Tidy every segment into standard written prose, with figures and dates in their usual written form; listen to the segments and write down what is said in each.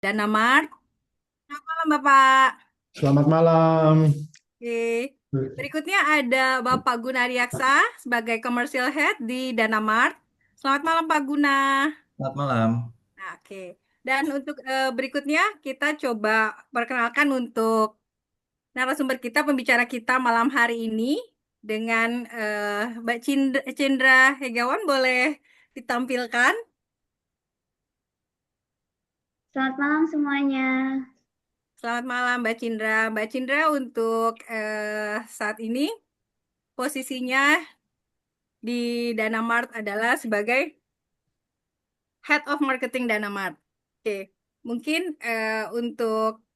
Dana Mart. Selamat malam, Bapak. Selamat malam. Oke. Berikutnya ada Bapak Guna Riaksa sebagai Commercial Head di Dana Mart. Selamat malam, Pak Guna. Selamat malam. Nah, oke. Dan untuk berikutnya kita coba perkenalkan untuk narasumber kita, pembicara kita malam hari ini dengan Mbak Cindra Hegawan. Boleh ditampilkan? Selamat malam semuanya. Selamat malam, Mbak Cindra. Mbak Cindra untuk saat ini posisinya di Danamart adalah sebagai Head of Marketing Danamart. Oke, mungkin untuk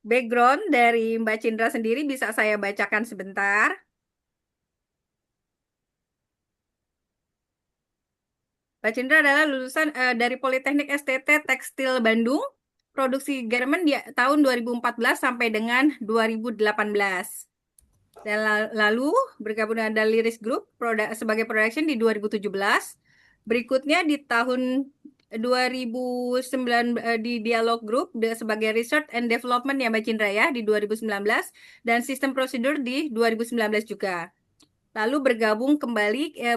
background dari Mbak Cindra sendiri bisa saya bacakan sebentar. Mbak Cindra adalah lulusan dari Politeknik STT Tekstil Bandung, produksi garment di tahun 2014 sampai dengan 2018. Dan lalu bergabung dengan Daliris Group sebagai production di 2017. Berikutnya di tahun 2009 di Dialog Group sebagai Research and Development ya Mbak Cindra ya di 2019 dan Sistem Prosedur di 2019 juga. Lalu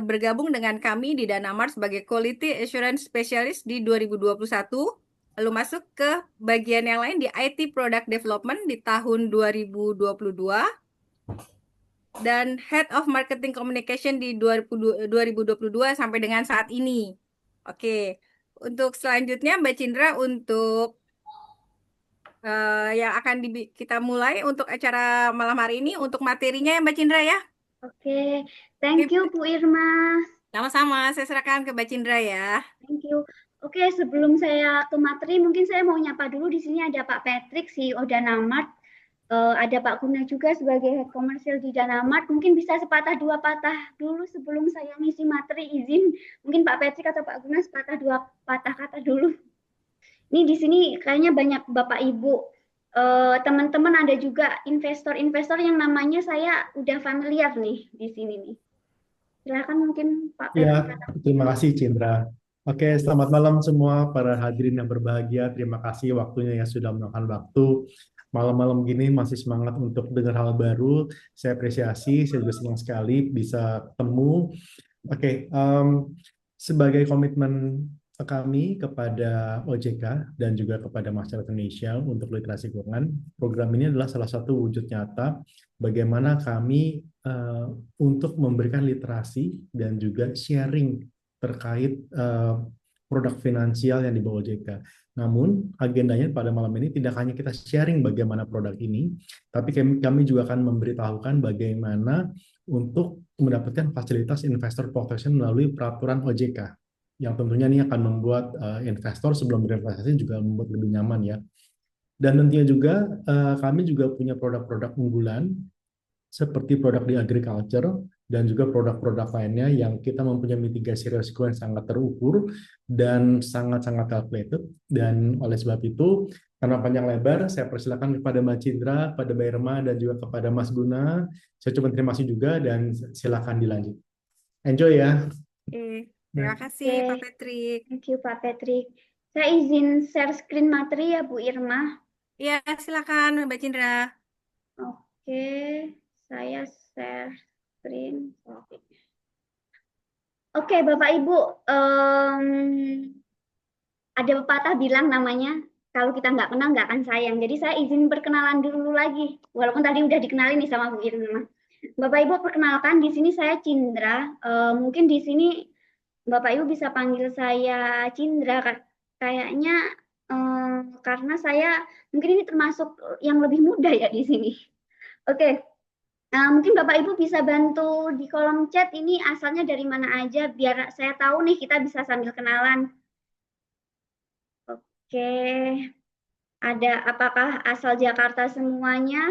bergabung dengan kami di Danamart sebagai Quality Assurance Specialist di 2021. Lalu masuk ke bagian yang lain di IT Product Development di tahun 2022 dan Head of Marketing Communication di 2022 sampai dengan saat ini. Oke, untuk selanjutnya Mbak Cindra untuk yang akan kita mulai untuk acara malam hari ini untuk materinya ya Mbak Cindra ya. Oke, thank Oke, you Bu Irma. sama-sama saya serahkan ke Mbak Cindra ya. Thank you. Oke, sebelum saya ke materi, mungkin saya mau nyapa dulu. Di sini ada Pak Patrick, CEO Danamart. Ada Pak Guna juga sebagai Head Commercial di Danamart. Mungkin bisa sepatah dua patah dulu sebelum saya ngisi materi, izin. Mungkin Pak Patrick atau Pak Guna sepatah dua patah kata dulu. Ini di sini kayaknya banyak Bapak Ibu, teman-teman, ada juga investor-investor yang namanya saya udah familiar nih di sini nih. Silakan mungkin Pak Ya, Patrick atau terima kasih Cindra. Oke, selamat malam semua para hadirin yang berbahagia. Terima kasih waktunya yang sudah meluangkan waktu. Malam-malam gini masih semangat untuk dengar hal baru. Saya apresiasi, saya juga senang sekali bisa ketemu. Oke, sebagai komitmen kami kepada OJK dan juga kepada masyarakat Indonesia untuk literasi keuangan, program ini adalah salah satu wujud nyata bagaimana kami untuk memberikan literasi dan juga sharing terkait produk finansial yang dibawa OJK. Namun, agendanya pada malam ini tidak hanya kita sharing bagaimana produk ini, tapi kami juga akan memberitahukan bagaimana untuk mendapatkan fasilitas investor protection melalui peraturan OJK yang tentunya ini akan membuat investor sebelum berinvestasi juga membuat lebih nyaman ya. Dan tentunya juga kami juga punya produk-produk unggulan seperti produk di agriculture dan juga produk-produk lainnya yang kita mempunyai mitigasi risiko yang sangat terukur dan sangat-sangat calculated. Dan oleh sebab itu, karena panjang lebar, saya persilakan kepada Mbak Cindra, kepada Mbak Irma, dan juga kepada Mas Guna. Saya coba terima kasih juga dan silakan dilanjut. Enjoy ya. Oke, terima kasih Oke, Pak Patrick. thank you Pak Patrick. Saya izin share screen materi ya Bu Irma. Iya, silakan Mbak Cindra. Oke, saya share screen. Oke, Bapak Ibu, ada pepatah bilang namanya, kalau kita nggak kenal nggak akan sayang. Jadi saya izin perkenalan dulu lagi, walaupun tadi udah dikenalin nih sama Bu Irma. Bapak Ibu, perkenalkan, di sini saya Cindra. Mungkin di sini Bapak Ibu bisa panggil saya Cindra, kayaknya karena saya mungkin ini termasuk yang lebih muda ya di sini. Oke, mungkin Bapak Ibu bisa bantu di kolom chat ini asalnya dari mana aja, biar saya tahu nih kita bisa sambil kenalan. Oke, ada apakah asal Jakarta semuanya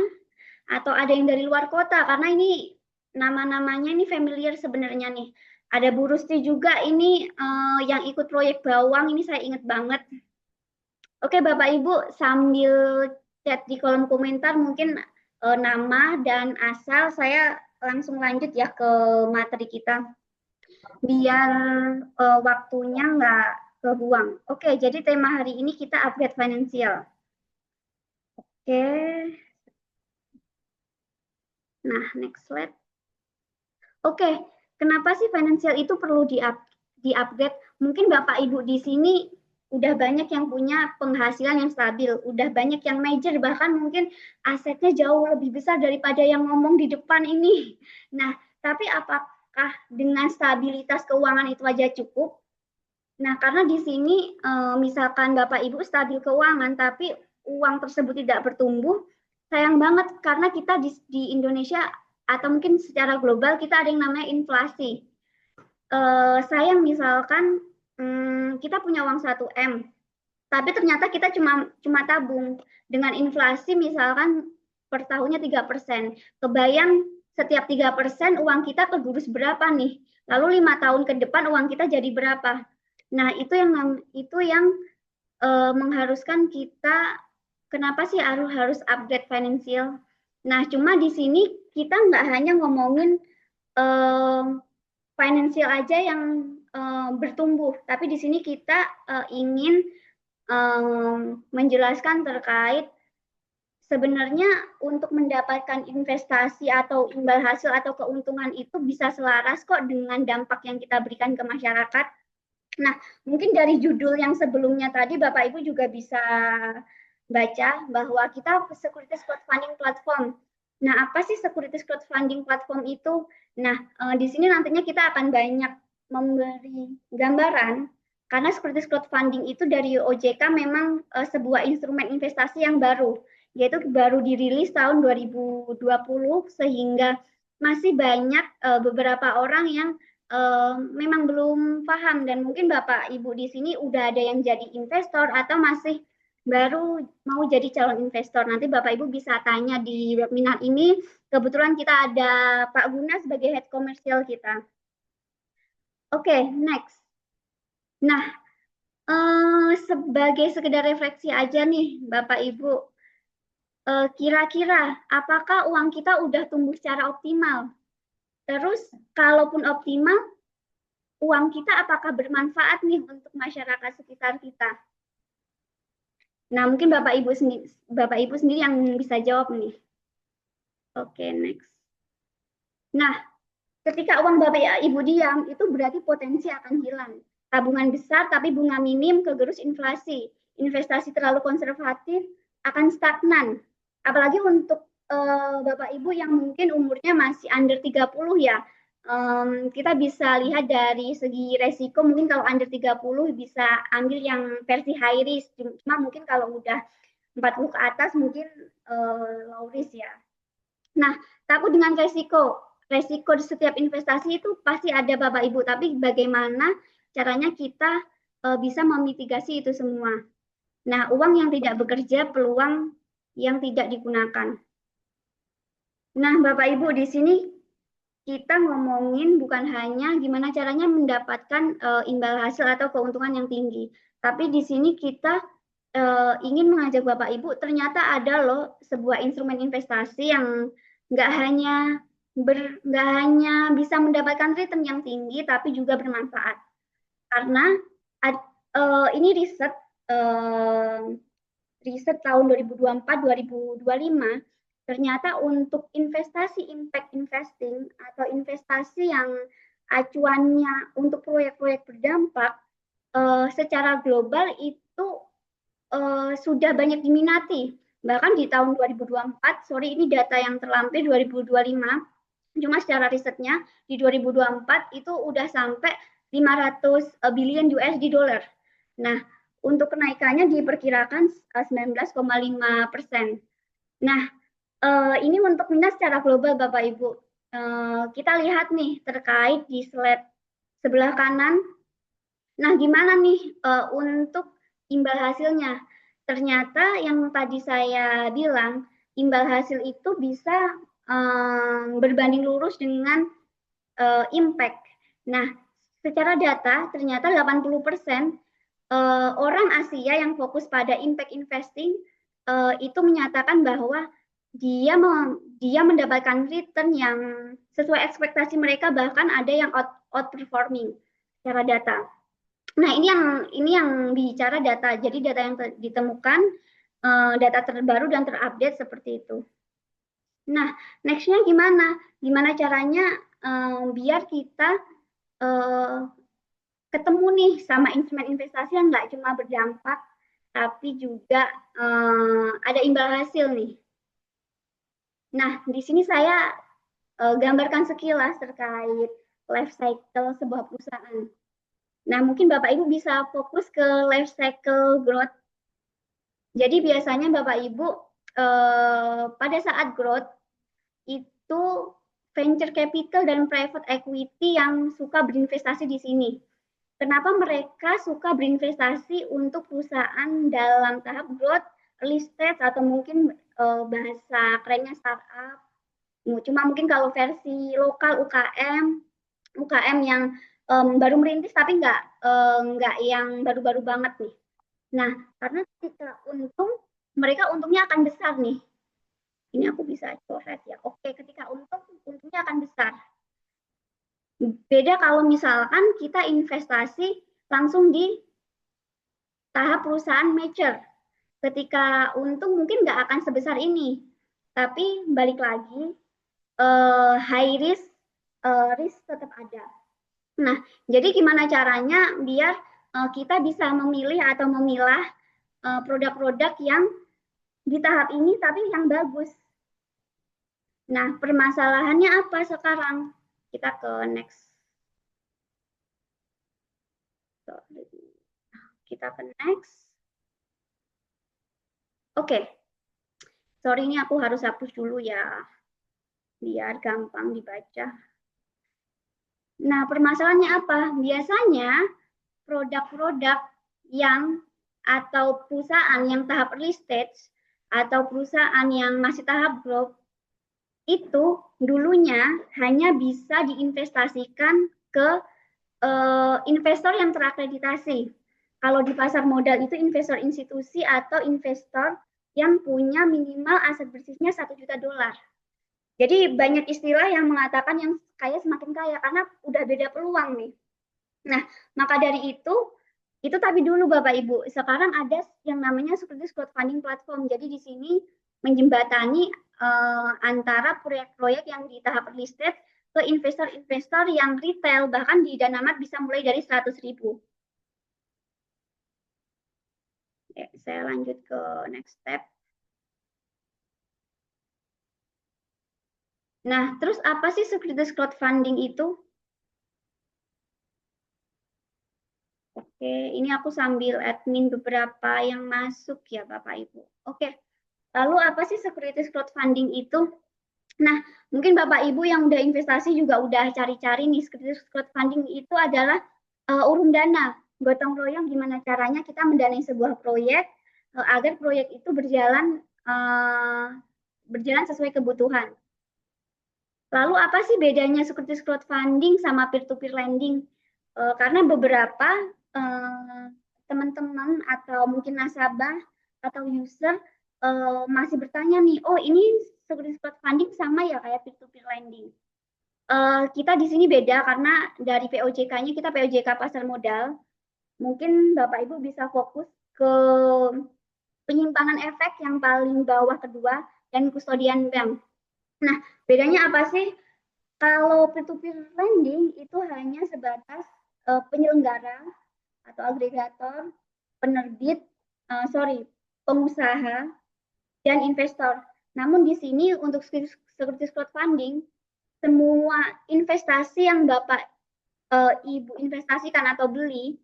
atau ada yang dari luar kota? Karena ini nama-namanya ini familiar sebenarnya nih. Ada Bu Rusti juga ini yang ikut proyek Bawang, ini saya ingat banget. Oke Bapak Ibu, sambil chat di kolom komentar mungkin nama dan asal, saya langsung lanjut ya ke materi kita. Biar waktunya nggak kebuang. Oke, jadi tema hari ini kita upgrade finansial. Oke. Nah, next slide. Oke, kenapa sih finansial itu perlu di-upgrade? Mungkin Bapak Ibu di sini udah banyak yang punya penghasilan yang stabil, udah banyak yang major, bahkan mungkin asetnya jauh lebih besar daripada yang ngomong di depan ini. Nah, tapi apakah dengan stabilitas keuangan itu aja cukup? Nah, karena di sini misalkan Bapak Ibu stabil keuangan, tapi uang tersebut tidak bertumbuh, sayang banget karena kita di Indonesia atau mungkin secara global kita ada yang namanya inflasi. Sayang misalkan kita punya uang 1M, tapi ternyata kita cuma tabung dengan inflasi misalkan per tahunnya 3%. Kebayang setiap 3% uang kita kegerus berapa nih? Lalu 5 tahun ke depan uang kita jadi berapa? Nah, itu yang mengharuskan kita, kenapa sih harus upgrade financial? Nah, cuma di sini kita nggak hanya ngomongin financial aja yang bertumbuh, tapi di sini kita ingin menjelaskan terkait sebenarnya untuk mendapatkan investasi atau imbal hasil atau keuntungan itu bisa selaras kok dengan dampak yang kita berikan ke masyarakat. Nah, mungkin dari judul yang sebelumnya tadi Bapak Ibu juga bisa baca bahwa kita securities crowdfunding platform. Nah, apa sih securities crowdfunding platform itu? Nah, di sini nantinya kita akan banyak memberi gambaran karena securities crowdfunding itu dari OJK memang sebuah instrumen investasi yang baru, yaitu baru dirilis tahun 2020 sehingga masih banyak beberapa orang yang memang belum paham dan mungkin Bapak Ibu di sini udah ada yang jadi investor atau masih baru mau jadi calon investor. Nanti Bapak Ibu bisa tanya di webinar ini. Kebetulan kita ada Pak Guna sebagai head komersial kita. Oke, next. Nah, sebagai sekedar refleksi aja nih Bapak Ibu, kira-kira apakah uang kita udah tumbuh secara optimal? Terus kalaupun optimal, uang kita apakah bermanfaat nih untuk masyarakat sekitar kita? Nah, mungkin Bapak Ibu sendiri yang bisa jawab nih. Oke, next. Nah, ketika uang Bapak Ibu diam, itu berarti potensi akan hilang. Tabungan besar tapi bunga minim kegerus inflasi. Investasi terlalu konservatif akan stagnan. Apalagi untuk Bapak Ibu yang mungkin umurnya masih under 30 ya. Kita bisa lihat dari segi resiko, mungkin kalau under 30 bisa ambil yang versi high risk, cuma mungkin kalau udah 40 ke atas mungkin low risk ya. Nah, takut dengan resiko di setiap investasi itu pasti ada Bapak Ibu, tapi bagaimana caranya kita bisa memitigasi itu semua. Nah, uang yang tidak bekerja, peluang yang tidak digunakan. Nah, Bapak Ibu di sini kita ngomongin bukan hanya gimana caranya mendapatkan imbal hasil atau keuntungan yang tinggi, tapi di sini kita ingin mengajak Bapak Ibu ternyata ada loh sebuah instrumen investasi yang nggak hanya bisa mendapatkan return yang tinggi, tapi juga bermanfaat. Karena ini riset tahun 2024-2025. Ternyata untuk investasi impact investing atau investasi yang acuannya untuk proyek-proyek berdampak secara global itu sudah banyak diminati. Bahkan di tahun 2024, ini data yang terlampir 2025, cuma secara risetnya di 2024 itu udah sampai 500 billion USD dollar. Nah, untuk kenaikannya diperkirakan 19,5%. Nah, ini untuk minat secara global Bapak Ibu. Kita lihat nih terkait di slide sebelah kanan. Nah, gimana nih untuk imbal hasilnya? Ternyata yang tadi saya bilang, imbal hasil itu bisa berbanding lurus dengan impact. Nah, secara data ternyata 80% orang Asia yang fokus pada impact investing itu menyatakan bahwa dia mendapatkan return yang sesuai ekspektasi mereka, bahkan ada yang outperforming secara data. Nah, ini yang bicara data. Jadi data yang ditemukan, data terbaru dan terupdate seperti itu. Nah, nextnya gimana? Gimana caranya biar kita ketemu nih sama instrumen investasi yang nggak cuma berdampak, tapi juga ada imbal hasil nih. Nah, di sini saya gambarkan sekilas terkait life cycle sebuah perusahaan. Nah, mungkin Bapak Ibu bisa fokus ke life cycle growth. Jadi biasanya Bapak Ibu pada saat growth itu venture capital dan private equity yang suka berinvestasi di sini. Kenapa mereka suka berinvestasi untuk perusahaan dalam tahap growth, early stage, atau mungkin bahasa kerennya startup. Cuma mungkin kalau versi lokal UKM yang baru merintis tapi nggak yang baru-baru banget nih. Nah, karena ketika mereka untungnya akan besar nih. Ini aku bisa coret ya. Oke, ketika untungnya akan besar. Beda kalau misalkan kita investasi langsung di tahap perusahaan mature. Ketika untung mungkin nggak akan sebesar ini. Tapi balik lagi, high risk tetap ada. Nah, jadi gimana caranya biar kita bisa memilih atau memilah produk-produk yang di tahap ini tapi yang bagus. Nah, permasalahannya apa sekarang? Kita ke next. Kita ke next. Oke. Sorry, ini aku harus hapus dulu ya. Biar gampang dibaca. Nah, permasalahannya apa? Biasanya produk-produk yang atau perusahaan yang tahap early stage atau perusahaan yang masih tahap growth itu dulunya hanya bisa diinvestasikan ke investor yang terakreditasi. Kalau di pasar modal itu investor institusi atau investor yang punya minimal aset bersihnya $1 juta. Jadi banyak istilah yang mengatakan yang kaya semakin kaya karena udah beda peluang nih. Nah, maka dari itu tapi dulu Bapak Ibu. Sekarang ada yang namanya securities crowdfunding platform. Jadi di sini menjembatani antara proyek-proyek yang di tahap early stage ke investor-investor yang retail, bahkan di Danamat bisa mulai dari 100.000. Oke, saya lanjut ke next step. Nah, terus apa sih securities crowdfunding itu? Oke, ini aku sambil admin beberapa yang masuk ya Bapak Ibu. Oke, lalu apa sih securities crowdfunding itu? Nah, mungkin Bapak Ibu yang udah investasi juga udah cari-cari nih, securities crowdfunding itu adalah urun dana, gotong royong gimana caranya kita mendanai sebuah proyek agar proyek itu berjalan sesuai kebutuhan. Lalu apa sih bedanya securities crowdfunding sama peer-to-peer lending? Karena beberapa teman-teman atau mungkin nasabah atau user masih bertanya nih, oh ini securities crowdfunding sama ya kayak peer-to-peer lending. Kita di sini beda karena dari POJK-nya kita POJK pasar modal. Mungkin Bapak Ibu bisa fokus ke penyimpanan efek yang paling bawah kedua dan kustodian bank. Nah, bedanya apa sih? Kalau peer-to-peer lending itu hanya sebatas penyelenggara atau agregator, penerbit, pengusaha, dan investor. Namun di sini untuk securities crowdfunding, semua investasi yang Bapak Ibu investasikan atau beli,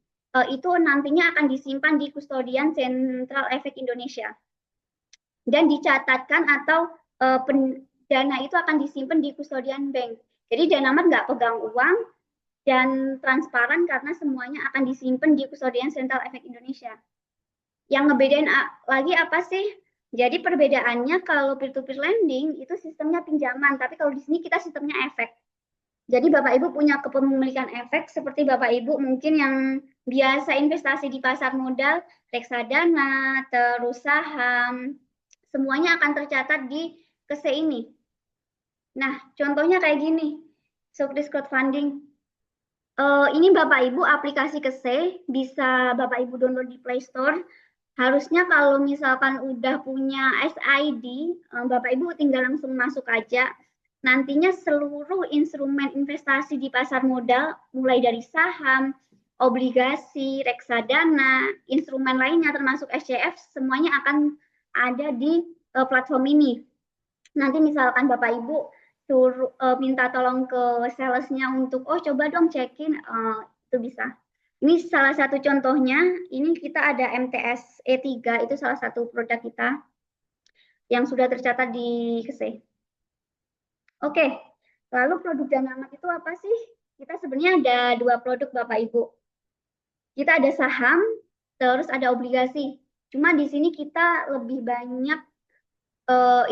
itu nantinya akan disimpan di kustodian Central Efek Indonesia. Dan dicatatkan atau dana itu akan disimpan di kustodian bank. Jadi Danamat nggak pegang uang dan transparan karena semuanya akan disimpan di kustodian Central Efek Indonesia. Yang ngebedain lagi apa sih? Jadi perbedaannya kalau peer-to-peer lending itu sistemnya pinjaman, tapi kalau di sini kita sistemnya efek. Jadi Bapak Ibu punya kepemilikan efek seperti Bapak Ibu mungkin yang biasa investasi di pasar modal, reksadana, terus saham, semuanya akan tercatat di KSE ini. Nah, contohnya kayak gini, securities crowdfunding. Ini Bapak Ibu aplikasi Kese, bisa Bapak Ibu download di Play Store. Harusnya kalau misalkan udah punya SID, Bapak Ibu tinggal langsung masuk aja. Nantinya seluruh instrumen investasi di pasar modal, mulai dari saham, obligasi, reksadana, instrumen lainnya termasuk SCF, semuanya akan ada di platform ini. Nanti misalkan Bapak Ibu suruh minta tolong ke salesnya untuk coba dong cekin, itu bisa. Ini salah satu contohnya, ini kita ada MTS E3, itu salah satu produk kita yang sudah tercatat di Kese. Oke, lalu produk dana amat itu apa sih? Kita sebenarnya ada 2 produk Bapak Ibu. Kita ada saham, terus ada obligasi. Cuma di sini kita lebih banyak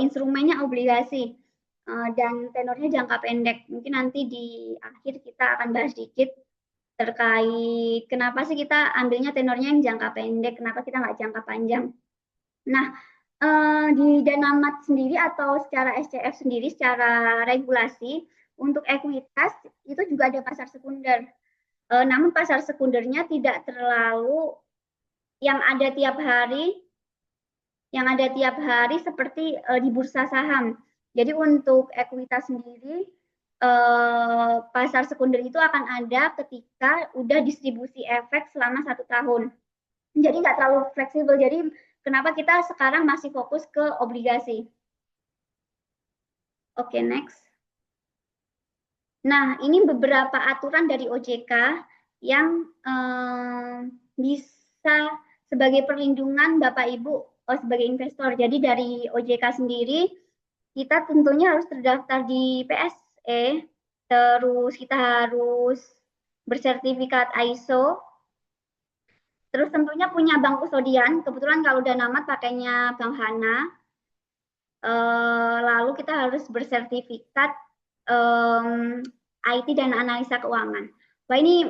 instrumennya obligasi dan tenornya jangka pendek. Mungkin nanti di akhir kita akan bahas sedikit terkait kenapa sih kita ambilnya tenornya yang jangka pendek, kenapa kita nggak jangka panjang. Nah, di Danamat sendiri atau secara SCF sendiri, secara regulasi, untuk ekuitas itu juga ada pasar sekunder. Namun pasar sekundernya tidak terlalu yang ada tiap hari seperti di bursa saham. Jadi untuk ekuitas sendiri, pasar sekunder itu akan ada ketika udah distribusi efek selama 1 tahun. Jadi nggak terlalu fleksibel. Jadi kenapa kita sekarang masih fokus ke obligasi. Oke, next. Nah, ini beberapa aturan dari OJK yang bisa sebagai perlindungan Bapak Ibu sebagai investor. Jadi dari OJK sendiri, kita tentunya harus terdaftar di PSE, terus kita harus bersertifikat ISO, terus tentunya punya bank kusodian. Kebetulan kalau Danamat pakainya Bank Hana. Lalu kita harus bersertifikat IT dan analisa keuangan. Wah, ini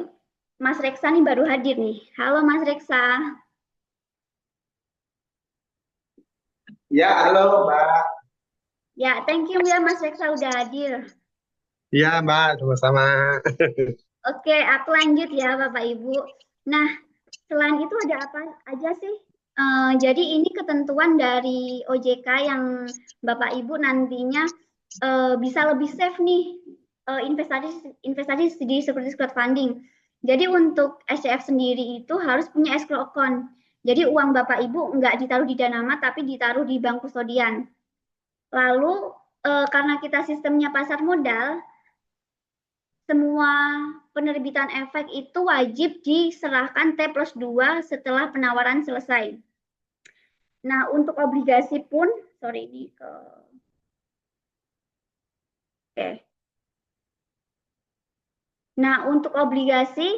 Mas Reksa nih baru hadir nih. Halo Mas Reksa. Ya, halo Mbak. Ya, thank you ya Mas Reksa udah hadir. Ya Mbak, sama-sama. Oke, aku lanjut ya Bapak Ibu. Nah, selain itu ada apa aja sih? Jadi ini ketentuan dari OJK yang Bapak Ibu nantinya bisa lebih safe nih investasi di securities crowdfunding. Jadi untuk SCF sendiri itu harus punya escrow account. Jadi uang Bapak Ibu nggak ditaruh di Danamat tapi ditaruh di bank kusodian. Lalu karena kita sistemnya pasar modal, semua penerbitan efek itu wajib diserahkan T+2 setelah penawaran selesai. Nah, untuk obligasi pun, sorry ini ke... Oke. Nah, untuk obligasi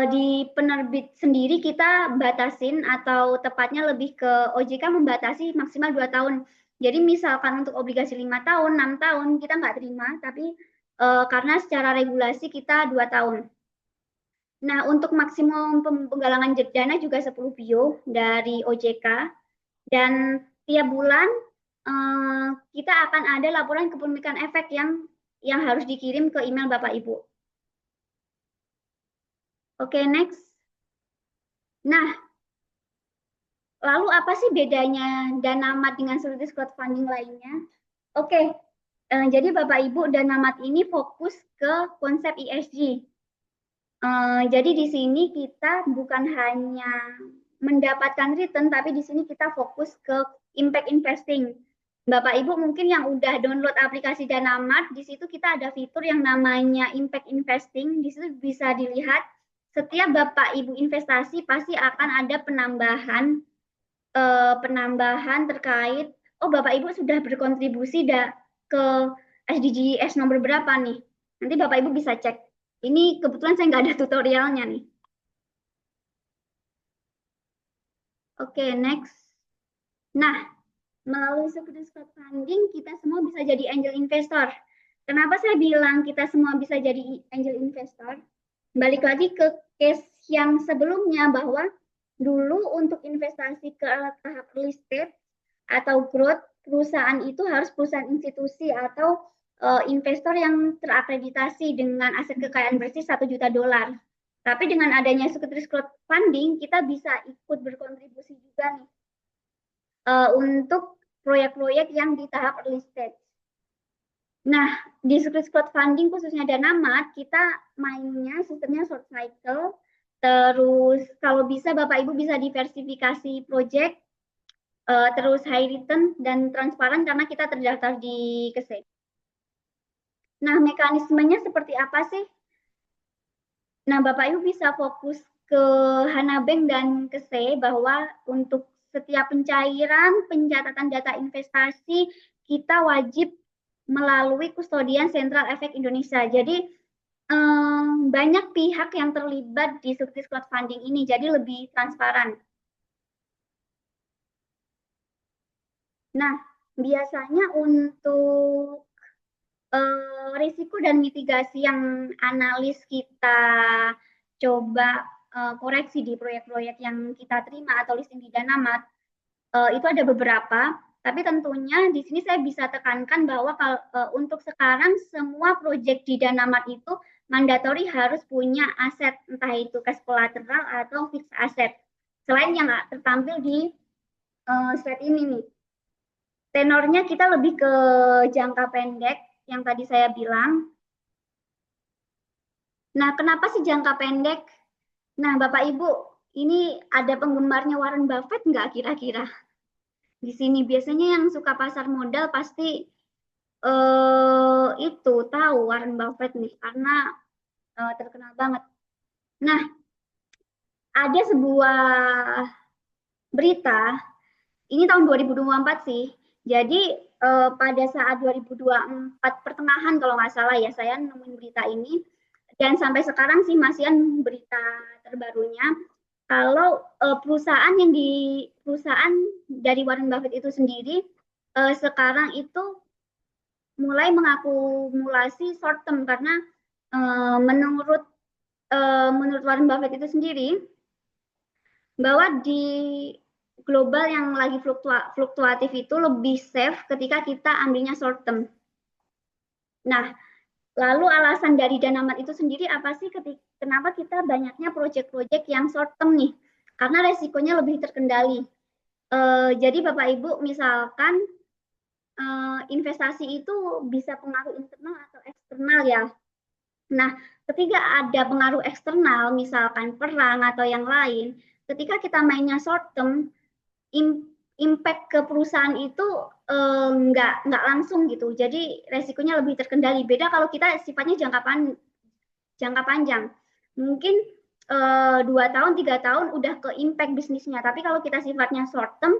di penerbit sendiri kita batasin atau tepatnya lebih ke OJK membatasi maksimal 2 tahun. Jadi misalkan untuk obligasi 5 tahun, 6 tahun kita nggak terima, tapi karena secara regulasi kita 2 tahun. Nah, untuk maksimum penggalangan dana juga 10 bio dari OJK. Dan tiap bulan kita akan ada laporan kepemilikan efek yang harus dikirim ke email Bapak Ibu. Oke, next. Nah, lalu apa sih bedanya Danamat dengan securities crowdfunding lainnya? Oke, jadi Bapak Ibu, Danamat ini fokus ke konsep ESG. Jadi di sini kita bukan hanya mendapatkan return, tapi di sini kita fokus ke impact investing. Bapak Ibu mungkin yang udah download aplikasi Danamat, di situ kita ada fitur yang namanya impact investing. Di situ bisa dilihat setiap Bapak Ibu investasi pasti akan ada penambahan terkait Bapak Ibu sudah berkontribusi ke SDGs nomor berapa nih. Nanti Bapak Ibu bisa cek. Ini kebetulan saya nggak ada tutorialnya nih. Oke, next. Nah, melalui securities crowdfunding kita semua bisa jadi angel investor. Kenapa saya bilang kita semua bisa jadi angel investor? Balik lagi ke case yang sebelumnya bahwa dulu untuk investasi ke tahap early stage atau growth, perusahaan itu harus perusahaan institusi atau investor yang terakreditasi dengan aset kekayaan bersih $1 juta. Tapi dengan adanya securities crowdfunding, kita bisa ikut berkontribusi juga nih untuk proyek-proyek yang di tahap early stage. Nah, di securities crowdfunding khususnya Danamat, kita mainnya sistemnya short cycle. Terus kalau bisa Bapak Ibu bisa diversifikasi project, terus high return dan transparan karena kita terdaftar di KSE. Nah, mekanismenya seperti apa sih? Nah, Bapak Ibu bisa fokus ke Hanabank dan KSE bahwa untuk setiap pencairan pencatatan data investasi kita wajib melalui kustodian Central Efek Indonesia. Jadi banyak pihak yang terlibat di securities crowdfunding ini, jadi lebih transparan. Nah, biasanya untuk risiko dan mitigasi yang analis kita coba koreksi di proyek-proyek yang kita terima atau listing di Danamat, itu ada beberapa. Tapi tentunya di sini saya bisa tekankan bahwa kalau untuk sekarang semua proyek di Danamat itu mandatori harus punya aset, entah itu cash collateral atau fixed asset. Selain yang tertampil di slide ini nih. Tenornya kita lebih ke jangka pendek yang tadi saya bilang. Nah, kenapa sih jangka pendek? Nah, Bapak Ibu, ini ada penggemarnya Warren Buffett nggak kira-kira? Di sini biasanya yang suka pasar modal pasti itu tahu Warren Buffett nih karena terkenal banget. Nah, ada sebuah berita ini tahun 2024 sih. Jadi pada saat 2024 pertengahan kalau nggak salah ya saya nemuin berita ini dan sampai sekarang sih masih berita terbarunya. Kalau perusahaan dari Warren Buffett itu sendiri sekarang itu mulai mengakumulasi short term karena menurut Warren Buffett itu sendiri bahwa di global yang lagi fluktuatif itu lebih safe ketika kita ambilnya short term. Nah, lalu alasan dari Danamat itu sendiri apa sih kenapa kita banyaknya proyek-proyek yang short term nih? Karena resikonya lebih terkendali. Jadi Bapak Ibu misalkan investasi itu bisa pengaruh internal atau eksternal ya. Nah, ketika ada pengaruh eksternal, misalkan perang atau yang lain, ketika kita mainnya short term, impact ke perusahaan itu nggak langsung gitu. Jadi resikonya lebih terkendali. Beda kalau kita sifatnya jangka panjang. Mungkin 2 tahun, 3 tahun udah ke impact bisnisnya. Tapi kalau kita sifatnya short term,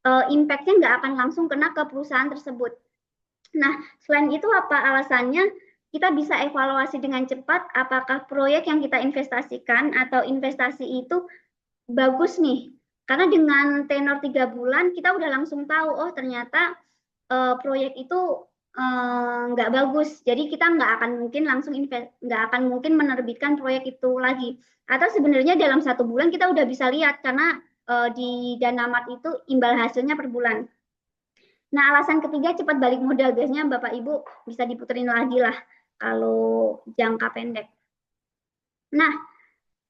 impact-nya nggak akan langsung kena ke perusahaan tersebut. Nah, selain itu apa alasannya? Kita bisa evaluasi dengan cepat apakah proyek yang kita investasikan atau investasi itu bagus nih. Karena dengan tenor 3 bulan kita udah langsung tahu, oh ternyata proyek itu nggak bagus. Jadi kita nggak akan mungkin menerbitkan proyek itu lagi. Atau sebenarnya dalam 1 bulan kita udah bisa lihat karena di Danamat itu imbal hasilnya per bulan. Nah, alasan ketiga cepat balik modal. Biasanya Bapak Ibu bisa diputerin lagi lah kalau jangka pendek. Nah,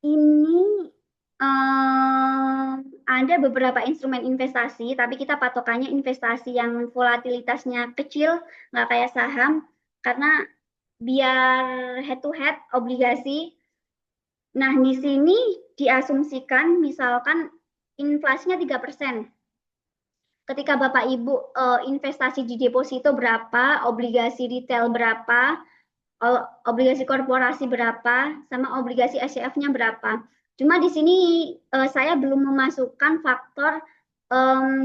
ini ada beberapa instrumen investasi, tapi kita patokannya investasi yang volatilitasnya kecil, nggak kayak saham, karena biar head to head obligasi. Nah, di sini diasumsikan misalkan inflasinya 3%. Ketika Bapak Ibu investasi di deposito berapa, obligasi retail berapa, obligasi korporasi berapa, sama obligasi SCF-nya berapa. Cuma di sini saya belum memasukkan faktor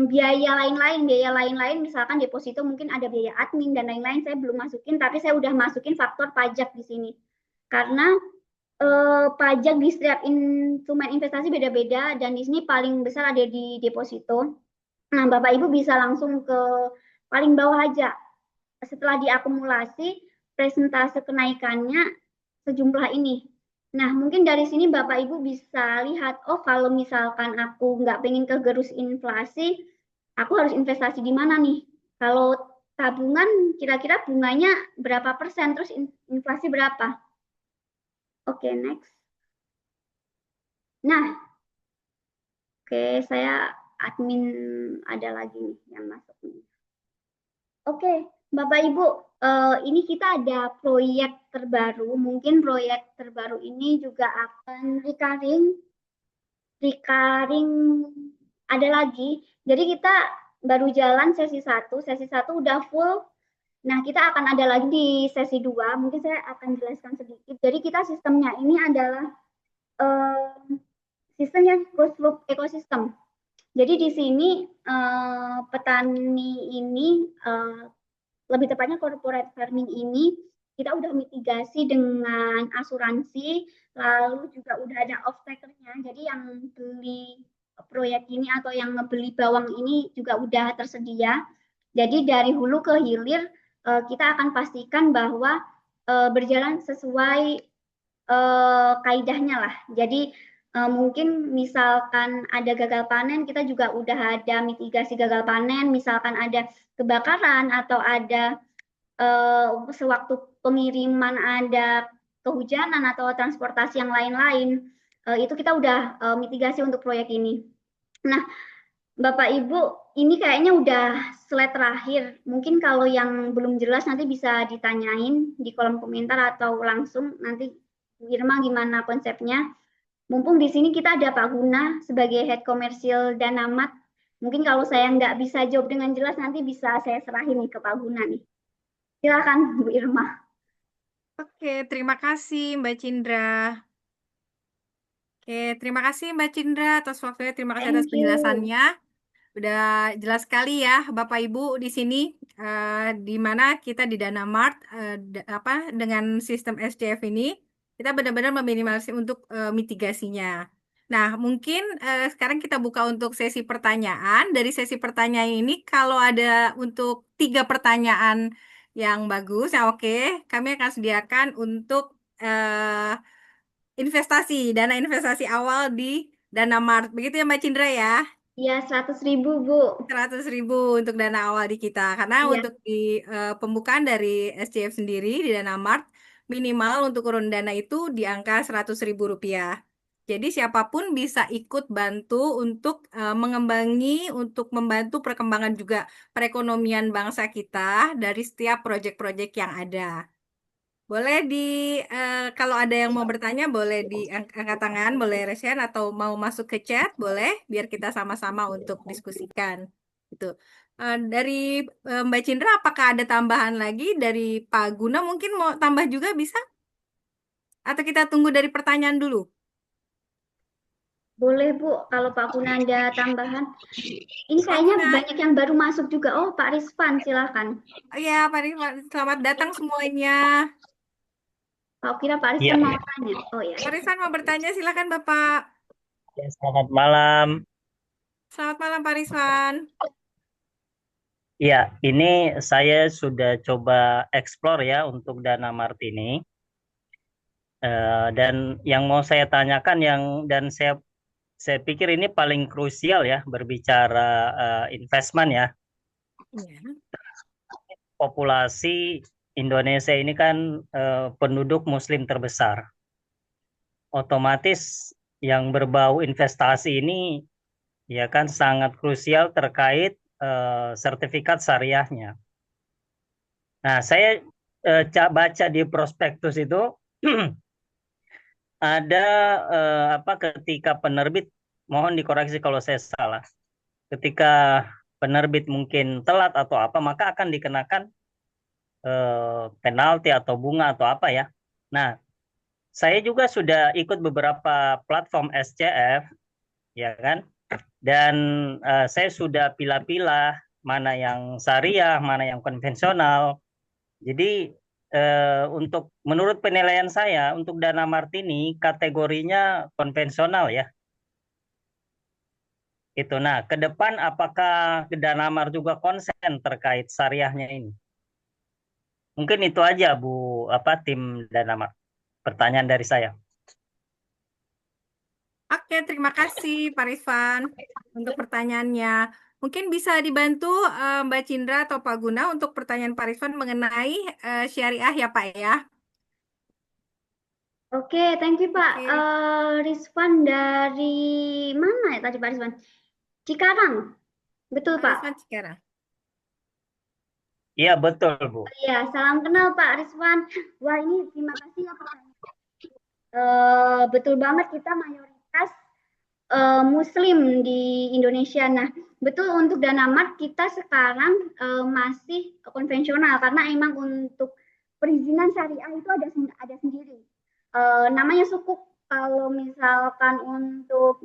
biaya lain-lain, misalkan deposito mungkin ada biaya admin dan lain-lain, saya belum masukin, tapi saya udah masukin faktor pajak di sini. Karena pajak di setiap instrumen investasi beda-beda dan di sini paling besar ada di deposito. Nah, Bapak Ibu bisa langsung ke paling bawah aja. Setelah diakumulasi, presentase kenaikannya sejumlah ini. Nah, mungkin dari sini Bapak Ibu bisa lihat, oh kalau misalkan aku nggak pengen kegerus inflasi, aku harus investasi di mana nih? Kalau tabungan kira-kira bunganya berapa persen, terus inflasi berapa. Oke, next. Nah, oke, saya admin ada lagi nih yang masuk nih. Oke, Bapak Ibu, ini kita ada proyek terbaru. Mungkin proyek terbaru ini juga akan recurring ada lagi. Jadi kita baru jalan sesi 1 udah full. Nah, kita akan ada lagi di sesi 2. Mungkin saya akan jelaskan sedikit. Jadi kita sistemnya ini adalah sistemnya closed loop ekosistem. Jadi di sini petani ini lebih tepatnya corporate farming ini kita udah mitigasi dengan asuransi, lalu juga udah ada off-takernya. Jadi yang beli proyek ini atau yang ngebeli bawang ini juga udah tersedia. Jadi dari hulu ke hilir kita akan pastikan bahwa berjalan sesuai kaidahnya lah. Jadi mungkin misalkan ada gagal panen, kita juga udah ada mitigasi gagal panen. Misalkan ada kebakaran atau ada sewaktu pengiriman ada kehujanan atau transportasi yang lain-lain, itu kita udah mitigasi untuk proyek ini. Nah, Bapak Ibu, ini kayaknya udah slide terakhir. Mungkin kalau yang belum jelas nanti bisa ditanyain di kolom komentar atau langsung nanti Bu Irma gimana konsepnya. Mumpung di sini kita ada Pak Guna sebagai Head Komersil Danamat. Mungkin kalau saya nggak bisa jawab dengan jelas nanti bisa saya serahin nih ke Pak Guna nih. Silakan Bu Irma. Oke, terima kasih Mbak Cindra. Oke, terima kasih Mbak Cindra atas waktunya. Terima kasih atas Thank you. penjelasannya. Udah jelas sekali ya Bapak Ibu di sini di mana kita di Danamart dengan sistem SCF ini kita benar-benar meminimalisir untuk mitigasinya. Nah, mungkin sekarang kita buka untuk sesi pertanyaan. Dari sesi pertanyaan ini kalau ada untuk 3 pertanyaan yang bagus, ya oke, kami akan sediakan untuk dana investasi awal di Danamart. Begitu ya Mbak Cindra ya? Ya, 100.000 Bu. 100.000 untuk dana awal di kita. Karena Iya. untuk di pembukaan dari SCF sendiri di Danamart, minimal untuk urun dana itu di angka Rp100.000. Jadi siapapun bisa ikut bantu untuk mengembangi, untuk membantu perkembangan juga perekonomian bangsa kita dari setiap proyek-proyek yang ada. Boleh kalau ada yang mau bertanya, boleh angkat tangan, boleh raise hand, atau mau masuk ke chat, boleh, biar kita sama-sama untuk diskusikan. Gitu. Dari Mbak Cindra, apakah ada tambahan lagi? Dari Pak Guna mungkin mau tambah juga bisa? Atau kita tunggu dari pertanyaan dulu? Boleh Bu, kalau Pak Guna ada tambahan. Ini Pak kayaknya Guna. banyak yang baru masuk juga. Oh, Pak Rizvan, silakan. Iya, Pak Rizwan, selamat datang semuanya. Pak kira Pak Iya, Rizvan mau tanya. Oh ya. Pak Rizwan mau bertanya, silakan Bapak. selamat malam. Selamat malam Pak Rizwan. Ya, ini saya sudah coba explore ya untuk Danamart ini. Dan yang mau saya tanyakan dan saya pikir ini paling krusial ya berbicara investment ya. Iya. Populasi Indonesia ini kan penduduk Muslim terbesar. Otomatis yang berbau investasi ini ya kan sangat krusial terkait sertifikat syariahnya. Nah, saya baca di prospektus itu ada ketika penerbit, mohon dikoreksi kalau saya salah, ketika penerbit mungkin telat atau apa, maka akan dikenakan penalti atau bunga atau apa ya. Nah, saya juga sudah ikut beberapa platform SCF, ya kan, dan saya sudah pilah-pilah mana yang syariah, mana yang konvensional. Jadi untuk menurut penilaian saya untuk Danamart ini kategorinya konvensional ya. Itu. Nah, ke depan apakah Danamart juga konsen terkait syariahnya ini? Mungkin itu aja Bu, tim Danamart. Pertanyaan dari saya. Oke, terima kasih Pak Rizwan untuk pertanyaannya. Mungkin bisa dibantu Mbak Cindra atau Pak Guna untuk pertanyaan Pak Rizwan mengenai syariah ya Pak ya. Oke, thank you Pak. Oke. Rizwan dari mana ya tadi Pak Rizwan? Cikarang, betul Pak Pak? Rizwan sekarang. Iya, betul, Bu. Iya, salam kenal Pak Rizwan. Wah ini terima kasih ya Pak. Betul banget kita mayoritas Muslim di Indonesia. Nah, betul untuk Danamart kita sekarang masih konvensional karena emang untuk perizinan syariah itu ada sendiri. Namanya sukuk. Kalau misalkan untuk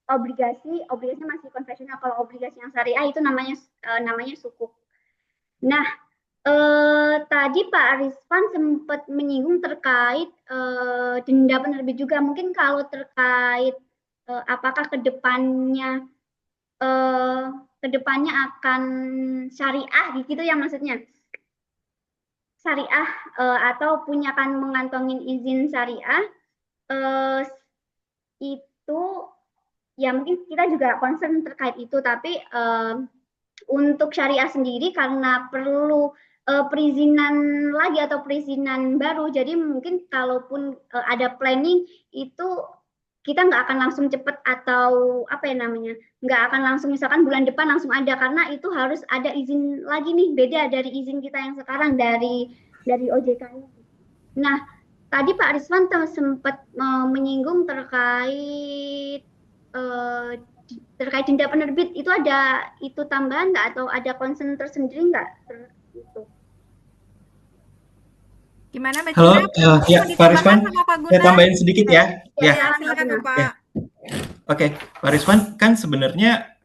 obligasi masih konvensional. Kalau obligasi yang syariah itu namanya sukuk. Nah, tadi Pak Rizwan sempat menyinggung terkait denda penerbit juga. Mungkin kalau terkait apakah kedepannya akan syariah gitu ya maksudnya. Syariah atau punyakan mengantongin izin syariah itu ya mungkin kita juga concern terkait itu, tapi untuk syariah sendiri karena perlu perizinan lagi atau perizinan baru, jadi mungkin kalaupun ada planning itu kita nggak akan langsung cepat atau apa ya namanya, nggak akan langsung misalkan bulan depan langsung ada karena itu harus ada izin lagi nih, beda dari izin kita yang sekarang dari OJK ini. Nah, tadi Pak Rizwan sempat menyinggung terkait denda penerbit itu ada tambahan nggak atau ada concern tersendiri nggak? Gimana Mbak Halo, Cindra? ya Mau Pak Rizwan, ditambahkan sama Pak saya Guna? tambahin sedikit ya. Ya, Ya, Silakan Bapak. Ya. Oke, Pak Rizwan, kan sebenarnya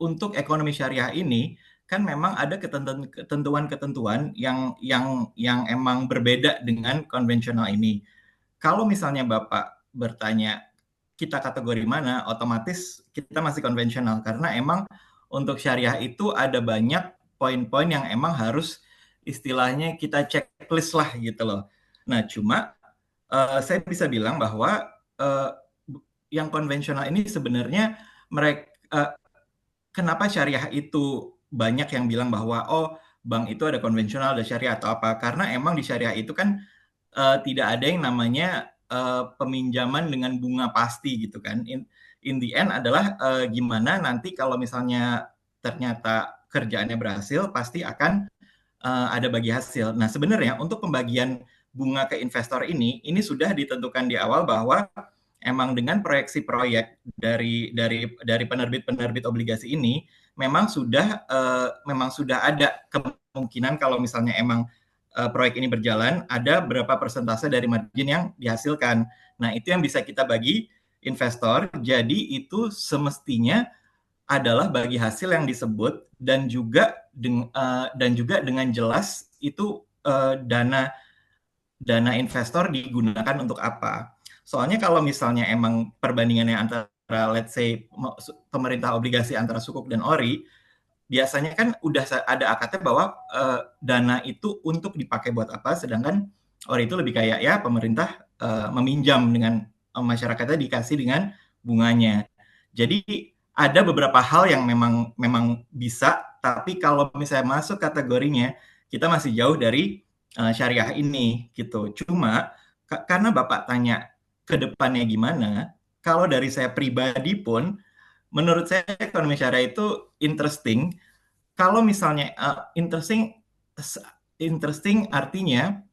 untuk ekonomi syariah ini kan memang ada ketentuan-ketentuan yang emang berbeda dengan konvensional ini. Kalau misalnya Bapak bertanya kita kategori mana, otomatis kita masih konvensional karena emang untuk syariah itu ada banyak poin-poin yang emang harus istilahnya kita checklist lah gitu loh. Nah, cuma saya bisa bilang bahwa yang konvensional ini sebenarnya mereka kenapa syariah itu banyak yang bilang bahwa oh bank itu ada konvensional ada syariah atau apa, karena emang di syariah itu kan tidak ada yang namanya peminjaman dengan bunga pasti gitu kan. In the end adalah gimana nanti kalau misalnya ternyata kerjaannya berhasil pasti akan ada bagi hasil. Nah, sebenarnya untuk pembagian bunga ke investor ini sudah ditentukan di awal bahwa emang dengan proyeksi proyek dari penerbit obligasi ini memang sudah ada kemungkinan kalau misalnya emang proyek ini berjalan ada berapa persentase dari margin yang dihasilkan. Nah, itu yang bisa kita bagi investor. Jadi itu semestinya adalah bagi hasil yang disebut dan juga dengan jelas itu dana investor digunakan untuk apa. Soalnya kalau misalnya emang perbandingannya antara let's say pemerintah obligasi antara Sukuk dan ORI, biasanya kan udah ada akadnya bahwa dana itu untuk dipakai buat apa, sedangkan ORI itu lebih kayak ya pemerintah meminjam dengan masyarakatnya dikasih dengan bunganya. Jadi ada beberapa hal yang memang bisa, tapi kalau misalnya masuk kategorinya kita masih jauh dari syariah ini gitu. Cuma karena Bapak tanya ke depannya gimana, kalau dari saya pribadi pun menurut saya ekonomi syariah itu interesting. Kalau misalnya interesting artinya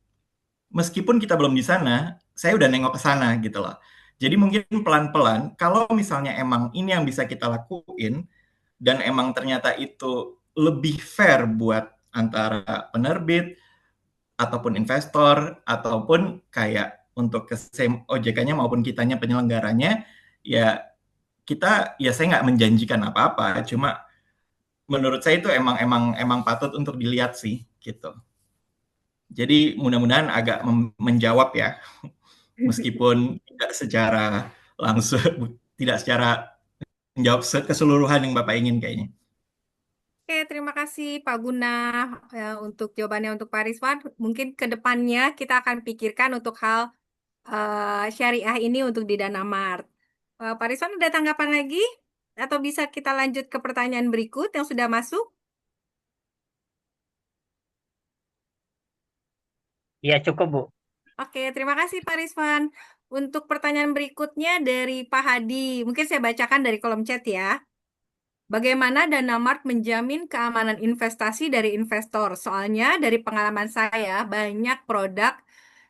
meskipun kita belum di sana, saya udah nengok ke sana gitu loh. Jadi mungkin pelan-pelan kalau misalnya emang ini yang bisa kita lakuin dan emang ternyata itu lebih fair buat antara penerbit ataupun investor ataupun kayak untuk ke OJK-nya maupun kitanya penyelenggaranya, ya saya nggak menjanjikan apa-apa, cuma menurut saya itu emang patut untuk dilihat sih gitu. Jadi mudah-mudahan agak menjawab ya, meskipun tidak secara langsung, tidak secara menjawab keseluruhan yang Bapak ingin kayaknya. Oke, terima kasih Pak Guna untuk jawabannya untuk Pak Rizwan. Mungkin ke depannya kita akan pikirkan untuk hal syariah ini untuk di Danamart. Pak Rizwan ada tanggapan lagi? atau bisa kita lanjut ke pertanyaan berikut yang sudah masuk? Iya, cukup, Bu. Oke, terima kasih Pak Rizwan. Untuk pertanyaan berikutnya dari Pak Hadi, mungkin saya bacakan dari kolom chat ya. Bagaimana Danamart menjamin keamanan investasi dari investor? Soalnya dari pengalaman saya, banyak produk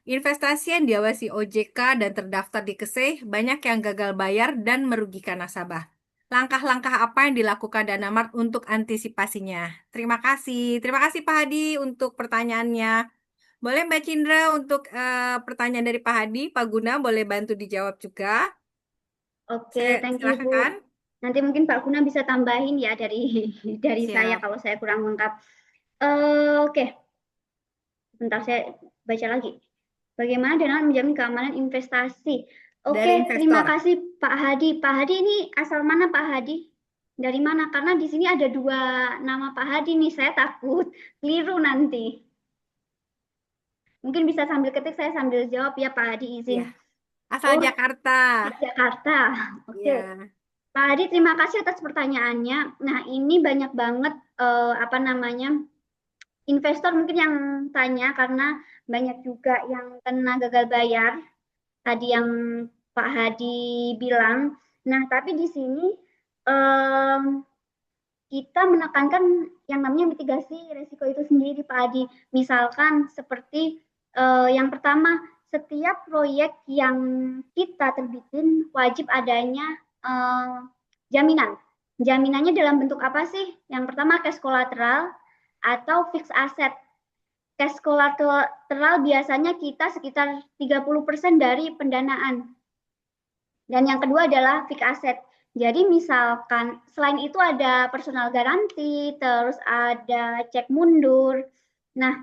investasi yang diawasi OJK dan terdaftar di KSEI, banyak yang gagal bayar dan merugikan nasabah. Langkah-langkah apa yang dilakukan Danamart untuk antisipasinya? Terima kasih. Terima kasih Pak Hadi untuk pertanyaannya. Boleh Mbak Cindra untuk pertanyaan dari Pak Hadi, Pak Guna boleh bantu dijawab juga. Oke, thank you Bu. Silakan. Nanti mungkin Pak Guna bisa tambahin ya dari saya Siap. kalau saya kurang lengkap. Oke, bentar saya baca lagi. Bagaimana dengan menjamin keamanan investasi? Oke, Dari investor. terima kasih Pak Hadi. Pak Hadi ini asal mana Pak Hadi? Dari mana? Karena di sini ada 2 nama Pak Hadi nih, saya takut keliru nanti. Mungkin bisa sambil ketik, saya sambil jawab ya Pak Hadi, izin. Iya. Asal Oh, Jakarta. Jakarta. Oke. Iya. Pak Hadi, terima kasih atas pertanyaannya. Nah, ini banyak banget investor mungkin yang tanya karena banyak juga yang kena gagal bayar. Tadi yang Pak Hadi bilang. Nah, tapi di sini kita menekankan yang namanya mitigasi risiko itu sendiri, Pak Hadi. Misalkan seperti yang pertama, setiap proyek yang kita terbitin wajib adanya jaminan. Jaminannya dalam bentuk apa sih? Yang pertama cash collateral atau fixed asset. Cash collateral biasanya kita sekitar 30% dari pendanaan. Dan yang kedua adalah fixed asset. Jadi misalkan selain itu ada personal garanti, terus ada cek mundur. Nah,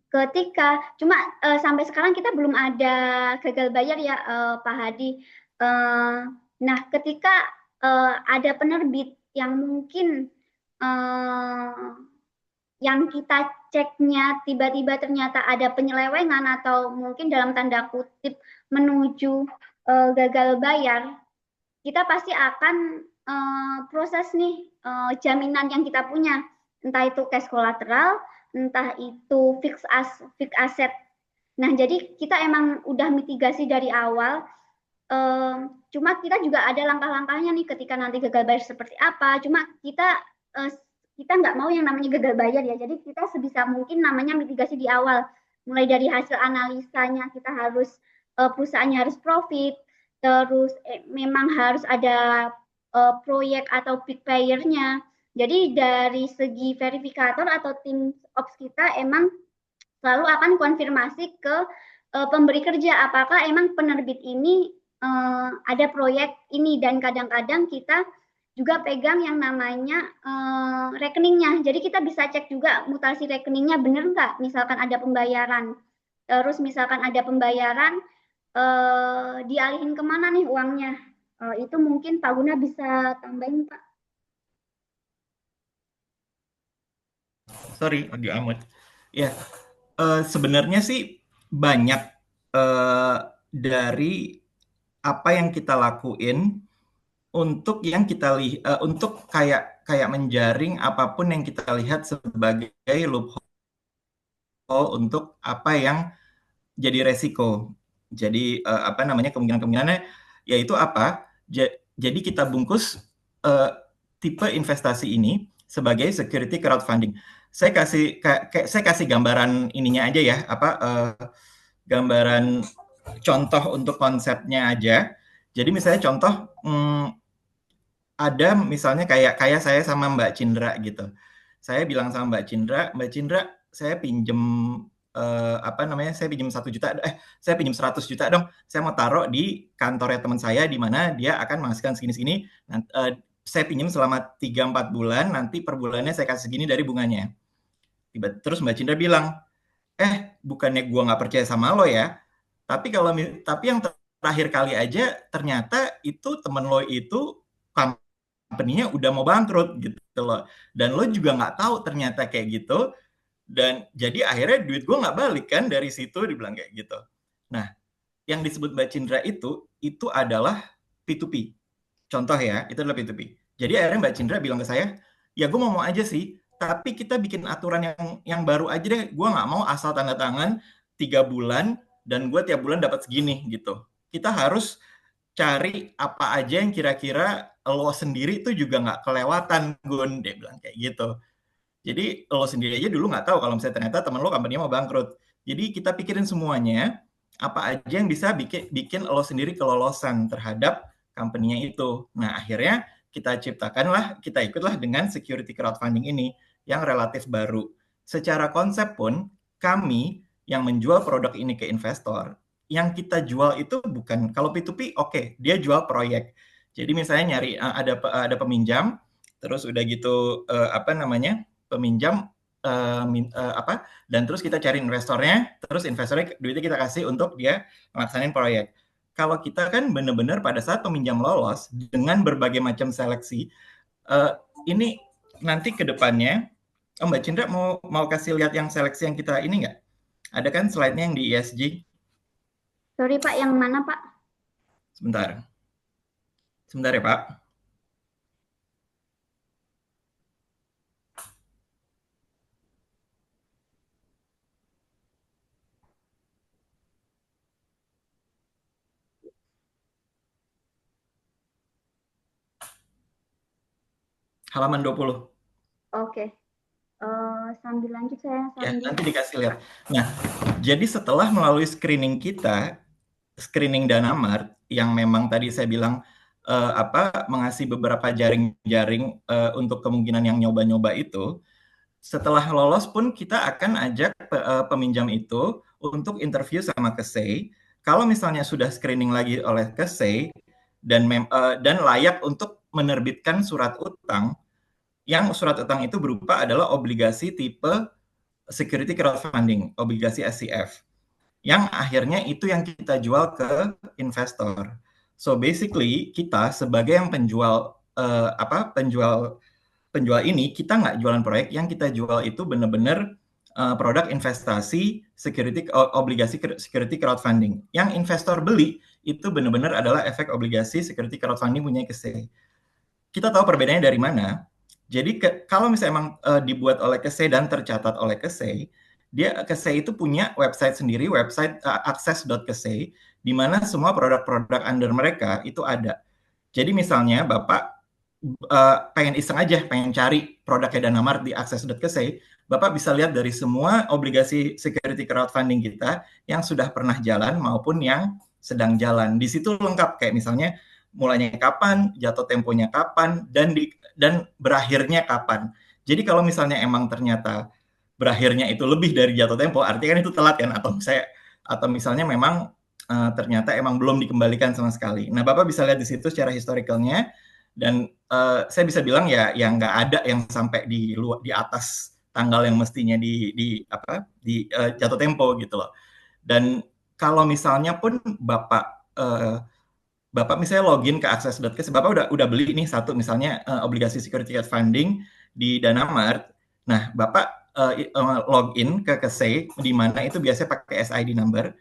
ketika cuma sampai sekarang kita belum ada gagal bayar ya Pak Hadi. Nah, ketika ada penerbit yang mungkin yang kita ceknya tiba-tiba ternyata ada penyelewengan atau mungkin dalam tanda kutip menuju gagal bayar, kita pasti akan proses nih jaminan yang kita punya, entah itu cash collateral, entah itu fixed asset. Nah, jadi kita emang udah mitigasi dari awal. Cuma kita juga ada langkah-langkahnya nih ketika nanti gagal bayar seperti apa. Cuma kita nggak mau yang namanya gagal bayar ya. Jadi kita sebisa mungkin namanya mitigasi di awal. Mulai dari hasil analisanya kita harus perusahaannya harus profit, terus memang harus ada proyek atau big player-nya. Jadi dari segi verifikator atau tim ops kita emang selalu akan konfirmasi ke pemberi kerja apakah emang penerbit ini ada proyek ini, dan kadang-kadang kita juga pegang yang namanya rekeningnya. Jadi kita bisa cek juga mutasi rekeningnya benar nggak, misalkan ada pembayaran. Terus misalkan ada pembayaran, dialihin kemana nih uangnya. Itu mungkin Pak Guna bisa tambahin, Pak. Sorry, di amut. Ya, sebenarnya sih banyak dari apa yang kita lakuin untuk yang kita untuk kayak menjaring apapun yang kita lihat sebagai loophole untuk apa yang jadi resiko. Jadi apa namanya kemungkinan-kemungkinannya yaitu apa? Jadi kita bungkus tipe investasi ini sebagai security crowdfunding. Saya kasih gambaran ininya aja ya, gambaran contoh untuk konsepnya aja. Jadi misalnya contoh ada misalnya kayak saya sama Mbak Cindra gitu. Saya bilang sama Mbak Cindra, saya pinjem saya pinjam 1 juta, saya pinjam 100 juta dong. Saya mau taruh di kantornya teman saya di mana dia akan menghasilkan segini-segini. Saya pinjam selama 3-4 bulan, nanti per bulannya saya kasih segini dari bunganya. Terus Mbak Cindra bilang, bukannya gue nggak percaya sama lo ya, tapi yang terakhir kali aja ternyata itu temen lo itu company-nya udah mau bangkrut gitu loh, dan lo juga nggak tahu ternyata kayak gitu, dan jadi akhirnya duit gue nggak balik kan dari situ, dibilang kayak gitu. Nah, yang disebut Mbak Cindra itu adalah P2P. contoh ya, itu adalah P2P. Jadi akhirnya Mbak Cindra bilang ke saya, ya gue mau aja sih, tapi kita bikin aturan yang baru aja deh. Gue nggak mau asal tanda tangan 3 bulan dan gue tiap bulan dapat segini gitu. Kita harus cari apa aja yang kira-kira lo sendiri tuh juga nggak kelewatan, Gun. Dia bilang kayak gitu. Jadi lo sendiri aja dulu nggak tahu kalau misalnya ternyata teman lo company mau bangkrut. Jadi kita pikirin semuanya, apa aja yang bisa bikin lo sendiri kelolosan terhadap company-nya itu. Nah, akhirnya kita ikutlah dengan security crowdfunding ini yang relatif baru. Secara konsep pun, kami yang menjual produk ini ke investor, yang kita jual itu bukan, kalau P2P oke, dia jual proyek. Jadi misalnya nyari ada peminjam, terus udah gitu peminjam dan terus kita cari investornya, terus investornya duitnya kita kasih untuk dia ngelaksanain proyek. Kalau kita kan benar-benar pada saat peminjam lolos dengan berbagai macam seleksi, ini nanti ke depannya, Mbak Cindra mau kasih lihat yang seleksi yang kita ini nggak? Ada kan slide-nya yang di ESG? Sorry Pak, yang mana Pak? Sebentar ya Pak. Halaman 20. Oke. Sambil lanjut saya Ya, sambil. nanti dikasih lihat. Nah, jadi setelah melalui screening kita, screening Danamart yang memang tadi saya bilang mengasih beberapa jaring-jaring untuk kemungkinan yang nyoba-nyoba itu, setelah lolos pun kita akan ajak peminjam itu untuk interview sama KSEI. Kalau misalnya sudah screening lagi oleh KSEI dan layak untuk menerbitkan surat utang, yang surat utang itu berupa adalah obligasi tipe security crowdfunding, obligasi SCF, yang akhirnya itu yang kita jual ke investor. So basically kita sebagai yang penjual penjual ini, kita nggak jualan proyek, yang kita jual itu benar-benar produk investasi obligasi security crowdfunding. Yang investor beli itu benar-benar adalah efek obligasi security crowdfunding punya KSEI. Kita tahu perbedaannya dari mana. Jadi kalau misalnya emang dibuat oleh KSEI dan tercatat oleh KSEI, KSEI itu punya website sendiri, website access.ksei, di mana semua produk-produk under mereka itu ada. Jadi misalnya Bapak pengen iseng aja, pengen cari produknya Danamart di access.ksei, Bapak bisa lihat dari semua obligasi security crowdfunding kita yang sudah pernah jalan maupun yang sedang jalan. Di situ lengkap, kayak misalnya mulainya kapan, jatuh temponya kapan, dan berakhirnya kapan. Jadi kalau misalnya emang ternyata berakhirnya itu lebih dari jatuh tempo, artinya kan itu telat kan, atau misalnya memang ternyata emang belum dikembalikan sama sekali. Nah, Bapak bisa lihat di situ secara historicalnya, dan saya bisa bilang ya yang nggak ada yang sampai di atas tanggal yang mestinya di jatuh tempo gitu loh. Dan kalau misalnya pun Bapak misalnya login ke access.ksei, Bapak udah beli nih satu misalnya obligasi security crowdfunding di Danamart. Nah, Bapak login ke KSEI di mana itu biasanya pakai SID number.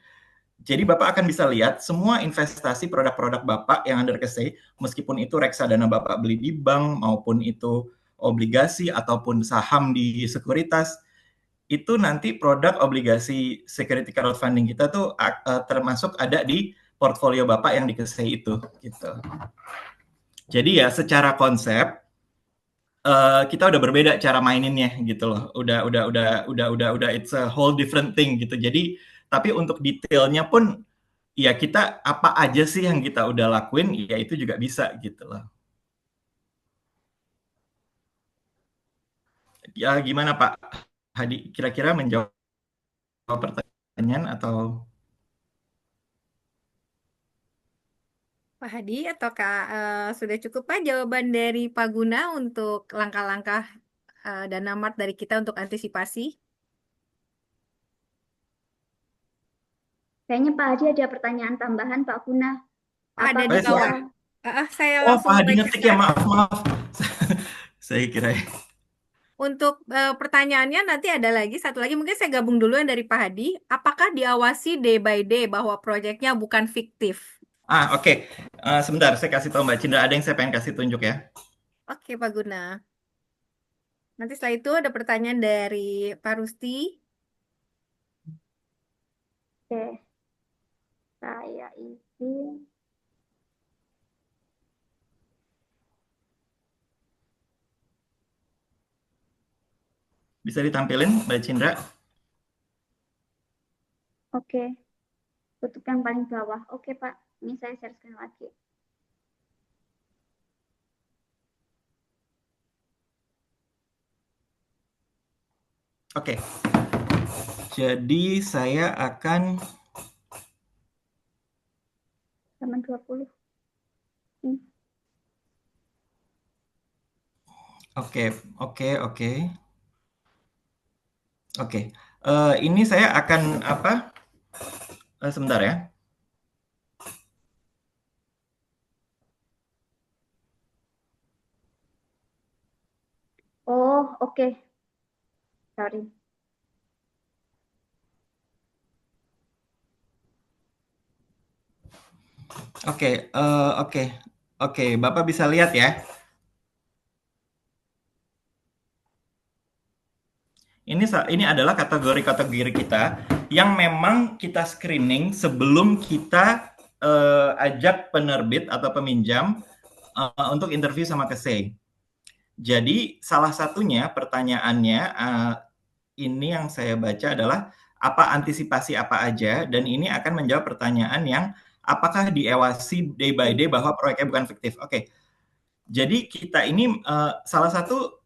Jadi Bapak akan bisa lihat semua investasi produk-produk Bapak yang under KSEI, meskipun itu reksadana Bapak beli di bank maupun itu obligasi ataupun saham di sekuritas, itu nanti produk obligasi security crowdfunding kita tuh termasuk ada di portfolio Bapak yang di KSEI itu gitu. Jadi ya secara konsep kita udah berbeda cara maininnya gitu loh. Udah it's a whole different thing gitu. Jadi tapi untuk detailnya pun ya kita apa aja sih yang kita udah lakuin ya itu juga bisa gitu loh. Ya gimana Pak Hadi, kira-kira menjawab pertanyaan atau Pak Hadi, ataukah sudah cukup Pak jawaban dari Pak Guna untuk langkah-langkah Danamart dari kita untuk antisipasi? Kayaknya Pak Hadi ada pertanyaan tambahan Pak Guna. Ada di Apabila bawah. Saya Oh, langsung Pak Hadi baca ngetik ya, maaf. Saya kira. Untuk pertanyaannya nanti ada lagi, satu lagi mungkin saya gabung dulu yang dari Pak Hadi. Apakah diawasi day by day bahwa proyeknya bukan fiktif? Oke. Sebentar, saya kasih tahu Mbak Cindra, ada yang saya pengen kasih tunjuk ya. Oke, Pak Guna. Nanti setelah itu ada pertanyaan dari Pak Rusti. Oke, saya izin. Bisa ditampilin Mbak Cindra? Oke, tutup yang paling bawah. Oke, Pak. Ini saya share screen lagi. Oke. Jadi saya akan Halaman 20. Oke. Ini saya akan apa? Sebentar ya. Oh, oke. Sorry. Oke, Bapak bisa lihat ya. Ini adalah kategori-kategori kita yang memang kita screening sebelum kita ajak penerbit atau peminjam untuk interview sama KSEI. Jadi salah satunya pertanyaannya ini yang saya baca adalah apa antisipasi apa aja, dan ini akan menjawab pertanyaan yang apakah diawasi day by day bahwa proyeknya bukan fiktif. Oke. Jadi kita ini salah satu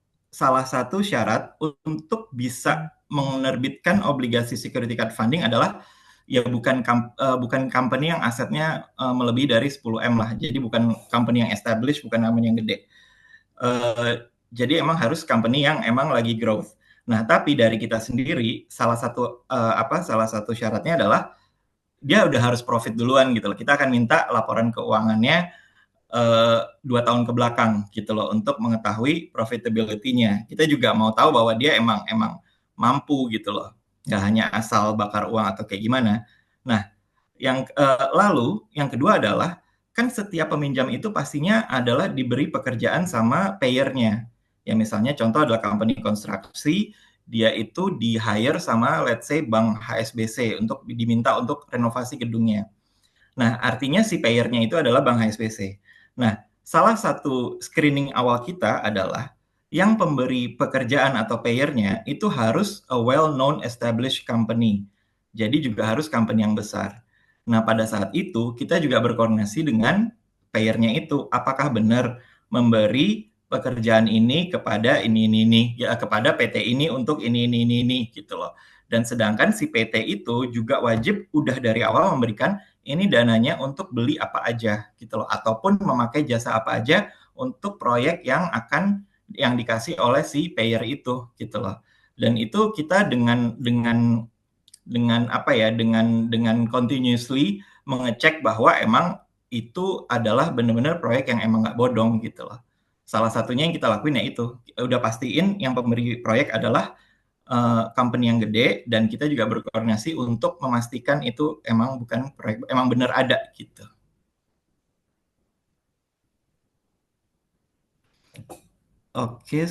syarat untuk bisa menerbitkan obligasi security card funding adalah ya bukan company yang asetnya melebihi dari 10M lah. Jadi bukan company yang established, bukan company yang gede. Jadi emang harus company yang emang lagi growth. Nah, tapi dari kita sendiri salah satu syaratnya adalah dia udah harus profit duluan gitu loh. Kita akan minta laporan keuangannya 2 tahun ke belakang gitu loh untuk mengetahui profitability-nya. Kita juga mau tahu bahwa dia emang mampu gitu loh. Nggak hanya asal bakar uang atau kayak gimana. Nah, lalu yang kedua adalah kan setiap peminjam itu pastinya adalah diberi pekerjaan sama payer-nya. Ya misalnya contoh adalah company konstruksi, dia itu di-hire sama let's say bank HSBC untuk diminta untuk renovasi gedungnya. Nah, artinya si payer-nya itu adalah bank HSBC. Nah, salah satu screening awal kita adalah yang pemberi pekerjaan atau payer-nya itu harus a well-known established company. Jadi juga harus company yang besar. Nah, pada saat itu kita juga berkoordinasi dengan payer-nya itu, apakah benar memberi pekerjaan ini kepada ini, ya kepada PT ini untuk ini gitu loh. Dan sedangkan si PT itu juga wajib udah dari awal memberikan ini dananya untuk beli apa aja gitu loh, ataupun memakai jasa apa aja untuk proyek yang dikasih oleh si payer itu gitu loh. Dan itu kita dengan continuously mengecek bahwa emang itu adalah benar-benar proyek yang emang nggak bodong gitu loh. Salah satunya yang kita lakuin ya itu, udah pastiin yang pemberi proyek adalah company yang gede, dan kita juga berkoordinasi untuk memastikan itu emang bukan proyek, emang benar ada gitu. Oke.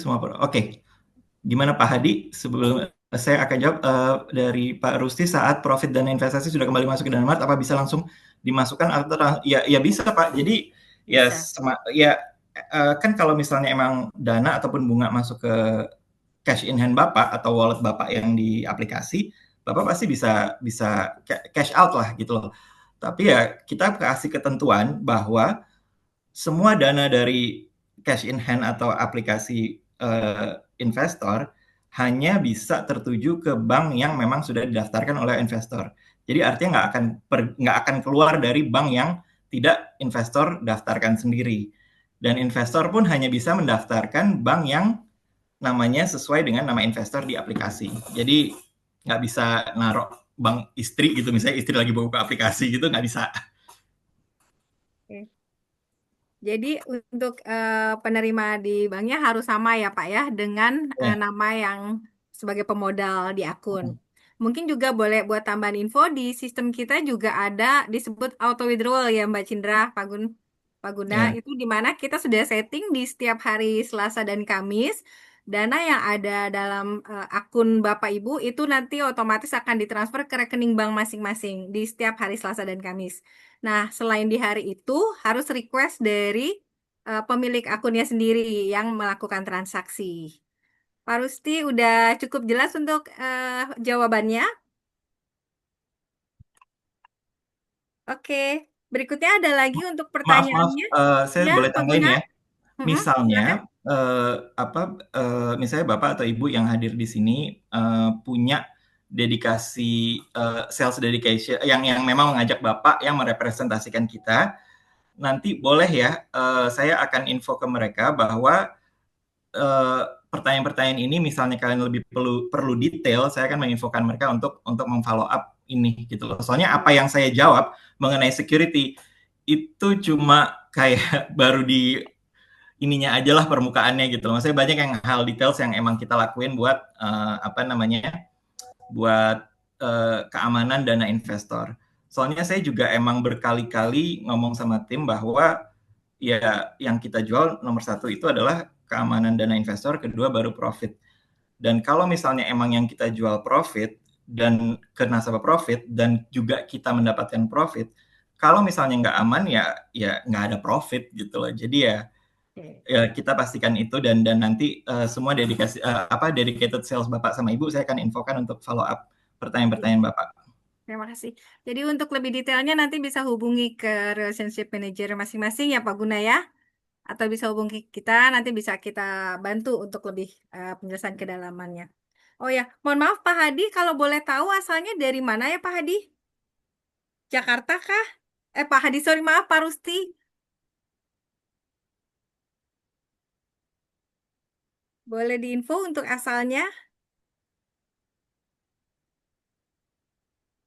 Gimana Pak Hadi? Sebelum saya akan jawab dari Pak Rusti, saat profit dan investasi sudah kembali masuk ke dana mart, apa bisa langsung dimasukkan atau ya bisa Pak. Jadi ya kan kalau misalnya emang dana ataupun bunga masuk ke cash in hand Bapak atau wallet Bapak yang di aplikasi, Bapak pasti bisa cash out lah gitu loh. Tapi ya kita kasih ketentuan bahwa semua dana dari cash in hand atau aplikasi investor hanya bisa tertuju ke bank yang memang sudah didaftarkan oleh investor. Jadi artinya nggak akan keluar dari bank yang tidak investor daftarkan sendiri. Dan investor pun hanya bisa mendaftarkan bank yang namanya sesuai dengan nama investor di aplikasi. Jadi nggak bisa naruh bank istri gitu, misalnya istri lagi buka aplikasi gitu, nggak bisa. Oke. Jadi untuk penerima di banknya harus sama ya Pak ya dengan nama yang sebagai pemodal di akun. Mungkin juga boleh buat tambahan info di sistem kita juga ada disebut auto withdrawal ya Mbak Cindra, Pak Guna, Ya. itu di mana kita sudah setting di setiap hari Selasa dan Kamis, dana yang ada dalam akun Bapak Ibu itu nanti otomatis akan ditransfer ke rekening bank masing-masing di setiap hari Selasa dan Kamis. Nah, selain di hari itu harus request dari pemilik akunnya sendiri yang melakukan transaksi. Pak Rusti udah cukup jelas untuk jawabannya. Oke, berikutnya ada lagi untuk Maaf, pertanyaannya. saya Ya, boleh Pak tambahin Guna. ya. Misalnya, Silakan. misalnya Bapak atau Ibu yang hadir di sini punya dedikasi sales dedication yang memang mengajak Bapak yang merepresentasikan kita, nanti boleh ya, saya akan info ke mereka bahwa pertanyaan-pertanyaan ini misalnya kalian lebih perlu detail, saya akan menginfokan mereka untuk memfollow up ini gitu loh. Soalnya apa yang saya jawab mengenai security itu cuma kayak baru di ininya aja lah permukaannya gitu loh. Maksudnya banyak yang hal details yang emang kita lakuin buat buat keamanan dana investor. Soalnya saya juga emang berkali-kali ngomong sama tim bahwa ya yang kita jual nomor satu itu adalah keamanan dana investor, kedua baru profit. Dan kalau misalnya emang yang kita jual profit dan ke nasabah profit dan juga kita mendapatkan profit, kalau misalnya nggak aman ya nggak ada profit gitu loh. Jadi ya kita pastikan itu dan nanti semua dedicated sales Bapak sama Ibu saya akan infokan untuk follow up pertanyaan-pertanyaan Bapak. Terima kasih. Jadi untuk lebih detailnya nanti bisa hubungi ke relationship manager masing-masing ya Pak Guna ya. Atau bisa hubungi kita, nanti bisa kita bantu untuk lebih penjelasan kedalamannya. Oh ya, mohon maaf Pak Hadi, kalau boleh tahu asalnya dari mana ya Pak Hadi? Jakarta kah? Pak Hadi, sorry maaf Pak Rusti. Boleh diinfo untuk asalnya?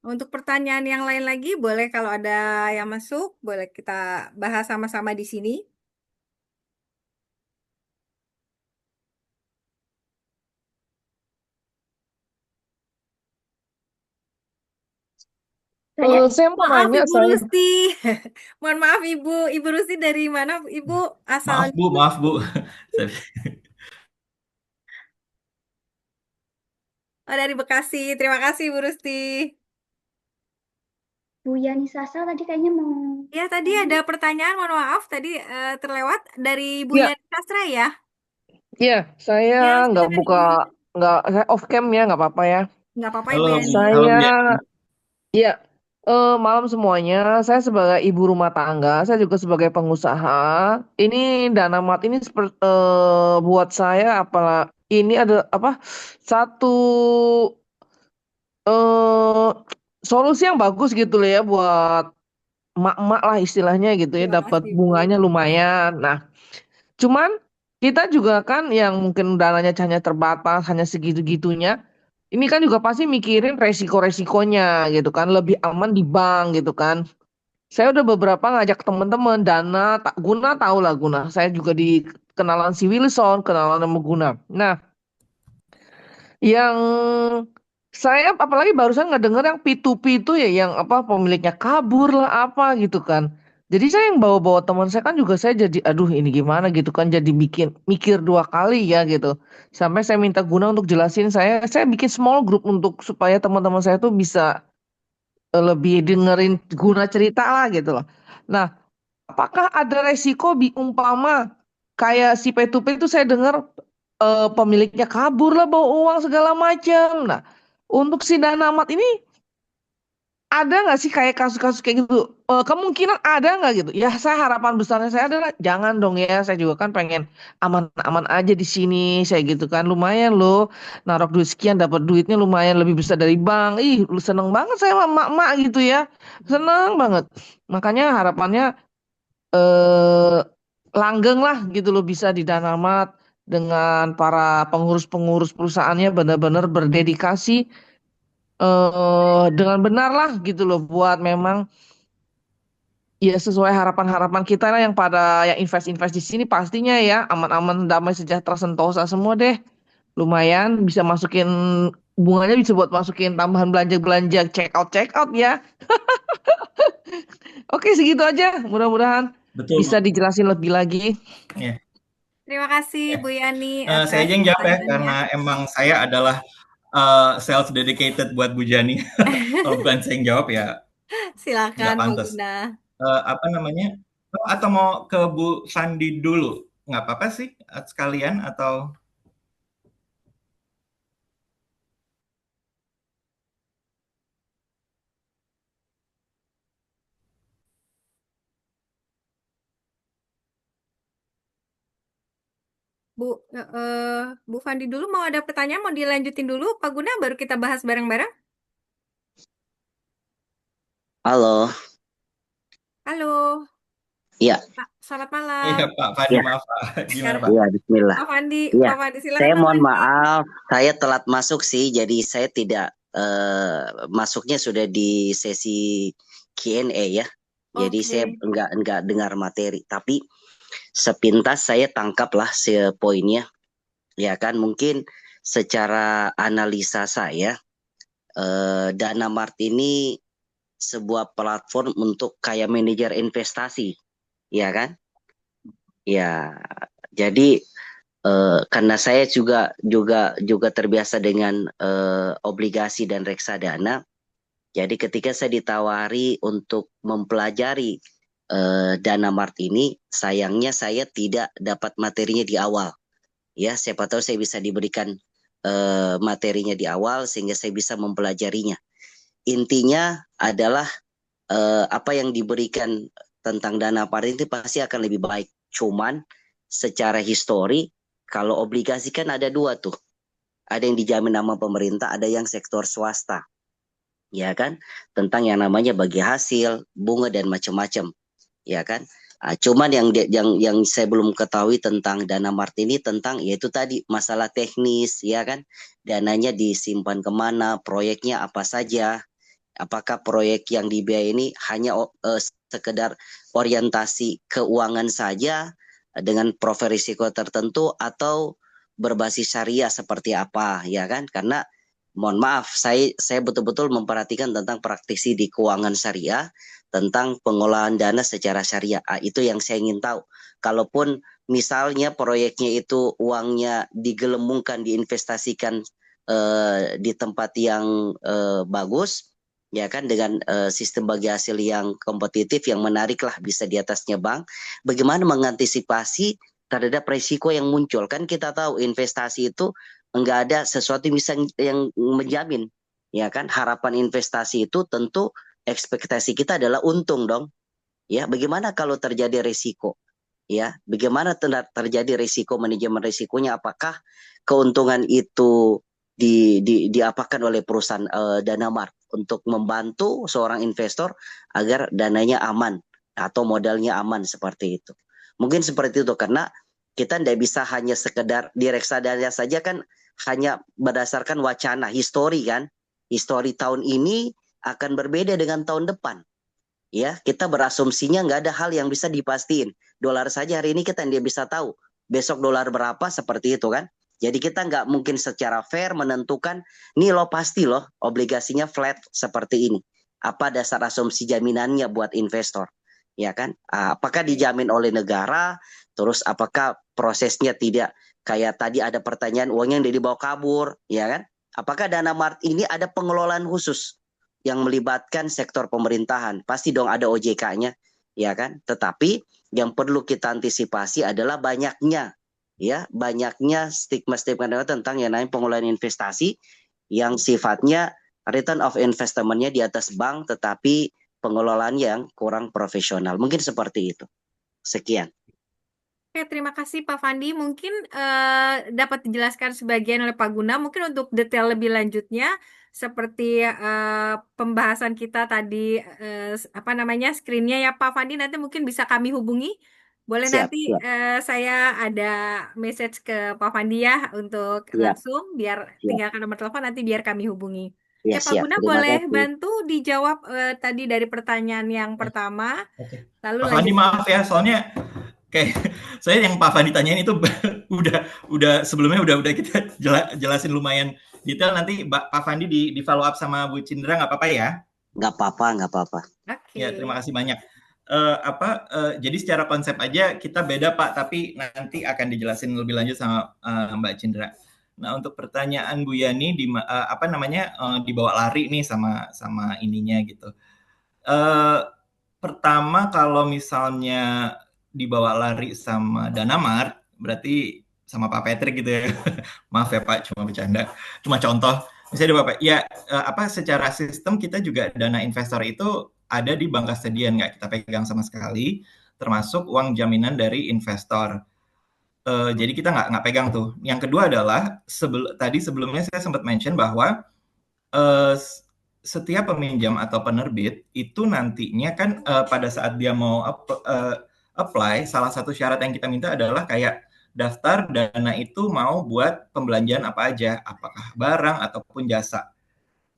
Untuk pertanyaan yang lain lagi, boleh kalau ada yang masuk, boleh kita bahas sama-sama di sini. Saya mau Maaf nanya, Ibu Rusti. Mohon maaf Ibu Rusti dari mana Ibu asalnya? Maaf Bu. Oh, dari Bekasi. Terima kasih Ibu Rusti. Bu Yani Sasa tadi kayaknya mau. Ya, tadi ada pertanyaan, mohon maaf, tadi terlewat dari Bu ya, Yani Sastra ya? saya Ya, nggak silakan buka, Ibu Yani. nggak, saya off cam ya, nggak apa-apa ya. Nggak apa-apa Ibu Halo, Yani. halo Saya, Bu. ya, malam semuanya. Saya sebagai ibu rumah tangga, saya juga sebagai pengusaha. Ini dana mat ini seperti buat saya apalah ini ada apa satu eh solusi yang bagus gitu loh ya buat emak-emak lah istilahnya gitu ya, Terima dapat kasih Bu. bunganya lumayan. Nah, cuman kita juga kan yang mungkin dananya hanya terbatas, hanya segitu-gitunya. Ini kan juga pasti mikirin resiko-resikonya gitu kan, lebih aman di bank gitu kan. Saya udah beberapa ngajak teman-teman Dana, tak Guna tahu lah Guna. Saya juga di kenalan si Wilson, kenalan sama Guna. Nah, yang saya apalagi barusan ngedenger yang P2P itu ya yang apa pemiliknya kabur lah apa gitu kan. Jadi saya yang bawa-bawa teman saya kan juga saya jadi aduh ini gimana gitu kan jadi bikin mikir dua kali ya gitu. Sampai saya minta Guna untuk jelasin saya bikin small group untuk supaya teman-teman saya tuh bisa lebih dengerin Guna cerita lah gitu loh. Nah, apakah ada resiko umpama kayak si P2P itu saya dengar pemiliknya kabur lah bawa uang segala macam. Nah, untuk si dana amat ini ada nggak sih kayak kasus-kasus kayak gitu? Kemungkinan ada nggak gitu? Ya saya harapan besarnya saya adalah jangan dong ya. Saya juga kan pengen aman-aman aja di sini. Saya gitu kan lumayan loh. Naruh duit sekian dapat duitnya lumayan lebih besar dari bank. Ih, lu seneng banget saya sama emak-emak gitu ya. Seneng banget. Makanya harapannya eh langgeng lah gitu loh bisa didanamat dengan para pengurus-pengurus perusahaannya benar-benar berdedikasi dengan benar lah gitu loh buat memang ya sesuai harapan-harapan kita lah yang pada yang invest-invest di sini pastinya ya aman-aman damai sejahtera sentosa semua deh lumayan bisa masukin bunganya bisa buat masukin tambahan belanja-belanja check out ya. Oke, segitu aja. Mudah-mudahan Betul, bisa Bu. dijelasin lebih lagi. Ya. Terima kasih Bu Yani Saya atas aja yang jawab ya, pertanyaannya. karena emang saya adalah self dedicated buat Bu Jani. Kalau bukan saya yang jawab ya nggak Silakan Bu pantas. Guna. Apa namanya? Atau mau ke Bu Fandi dulu? Nggak apa-apa sih sekalian atau Bu Fandi dulu mau ada pertanyaan, mau dilanjutin dulu Pak Guna, baru kita bahas bareng-bareng. Halo, Halo, iya, Pak, selamat malam. iya Pak Fandi, iya, maaf Pak. Gimana Pak? iya, Bismillah. Pak Fandi, Iya, Pak Fandi silakan saya Pak mohon Fandi. maaf, saya telat masuk sih, jadi saya tidak masuknya sudah di sesi Q&A ya. Jadi saya Oke. enggak dengar materi, tapi sepintas saya tangkaplah poinnya, ya kan? Mungkin secara analisa saya, Dana Mart ini sebuah platform untuk kayak manajer investasi, ya kan? Ya, jadi karena saya juga terbiasa dengan obligasi dan reksadana, jadi ketika saya ditawari untuk mempelajari Dana Mart ini, sayangnya saya tidak dapat materinya di awal. Ya, siapa tahu saya bisa diberikan materinya di awal sehingga saya bisa mempelajarinya. Intinya adalah apa yang diberikan tentang Dana-Mart itu pasti akan lebih baik. Cuman secara histori, kalau obligasi kan ada dua tuh. Ada yang dijamin sama pemerintah, ada yang sektor swasta. Ya kan? Tentang yang namanya bagi hasil, bunga dan macam-macam. Ya kan? Cuman yang saya belum ketahui tentang Dana-Mart ini tentang yaitu tadi masalah teknis, ya kan? Dananya disimpan kemana, proyeknya apa saja. Apakah proyek yang dibiayai ini hanya sekedar orientasi keuangan saja dengan profil risiko tertentu atau berbasis syariah seperti apa, ya kan? Karena mohon maaf, saya betul-betul memperhatikan tentang praktisi di keuangan syariah, tentang pengolahan dana secara syariah. Itu yang saya ingin tahu. Kalaupun misalnya proyeknya itu uangnya digelembungkan, diinvestasikan di tempat yang bagus, ya kan, dengan sistem bagi hasil yang kompetitif, yang menarik lah, bisa di atasnya bank. Bagaimana mengantisipasi terhadap resiko yang muncul? Kan kita tahu investasi itu enggak ada sesuatu yang menjamin, ya kan? Harapan investasi itu tentu ekspektasi kita adalah untung dong. Ya, bagaimana kalau terjadi resiko? Ya, bagaimana terjadi risiko, manajemen risikonya? Apakah keuntungan itu diapakan oleh perusahaan Dana-Mart untuk membantu seorang investor agar dananya aman atau modalnya aman, seperti itu. Mungkin seperti itu, karena kita tidak bisa hanya sekedar di reksadana saja kan, hanya berdasarkan wacana, histori kan. Histori tahun ini akan berbeda dengan tahun depan. Ya, kita berasumsinya nggak ada hal yang bisa dipastiin. Dolar saja hari ini kita tidak bisa tahu besok dolar berapa, seperti itu kan. Jadi kita nggak mungkin secara fair menentukan, nih lo pasti loh obligasinya flat seperti ini. Apa dasar asumsi jaminannya buat investor? Ya kan? Apakah dijamin oleh negara? Terus apakah prosesnya tidak kayak tadi ada pertanyaan uangnya yang dibawa kabur? Ya kan? Apakah Dana-Mart ini ada pengelolaan khusus yang melibatkan sektor pemerintahan? Pasti dong ada OJK-nya, ya kan? Tetapi yang perlu kita antisipasi adalah banyaknya stigma tentang yang namanya pengelolaan investasi yang sifatnya return of investment-nya di atas bank, tetapi pengelolaan yang kurang profesional. Mungkin seperti itu. Sekian. Oke, terima kasih Pak Fandi. Mungkin dapat dijelaskan sebagian oleh Pak Guna. Mungkin untuk detail lebih lanjutnya, seperti pembahasan kita tadi, screen-nya ya Pak Fandi, nanti mungkin bisa kami hubungi. Boleh Siap, nanti siap, saya ada message ke Pak Fandi ya untuk siap, langsung, biar siap. tinggalkan nomor telepon, nanti biar kami hubungi. Ya, Pak siap. Guna Terima boleh kasih. bantu dijawab tadi dari pertanyaan yang pertama, Oke. lalu Pak Fandi, lanjut. maaf ya, soalnya kayak saya yang Pak Fandi tanyain itu udah sebelumnya udah kita jelasin lumayan detail nanti Pak Fandi di follow up sama Bu Cindra, nggak apa-apa ya? Nggak apa-apa. Oke. Ya, terima kasih banyak. Jadi secara konsep aja kita beda Pak, tapi nanti akan dijelasin lebih lanjut sama Mbak Cindra. Nah, untuk pertanyaan Bu Yani dibawa lari nih sama ininya gitu. Pertama kalau misalnya dibawa lari sama Danamart, berarti sama Pak Patrick gitu ya. Maaf ya Pak, cuma bercanda. Cuma contoh. Misalnya Bapak, ya secara sistem kita juga dana investor itu ada di bank kastedian, nggak kita pegang sama sekali, termasuk uang jaminan dari investor. Jadi kita nggak pegang tuh. Yang kedua adalah tadi sebelumnya saya sempat mention bahwa setiap peminjam atau penerbit itu nantinya kan pada saat dia mau apply, salah satu syarat yang kita minta adalah kayak daftar dana itu mau buat pembelanjaan apa aja, apakah barang ataupun jasa.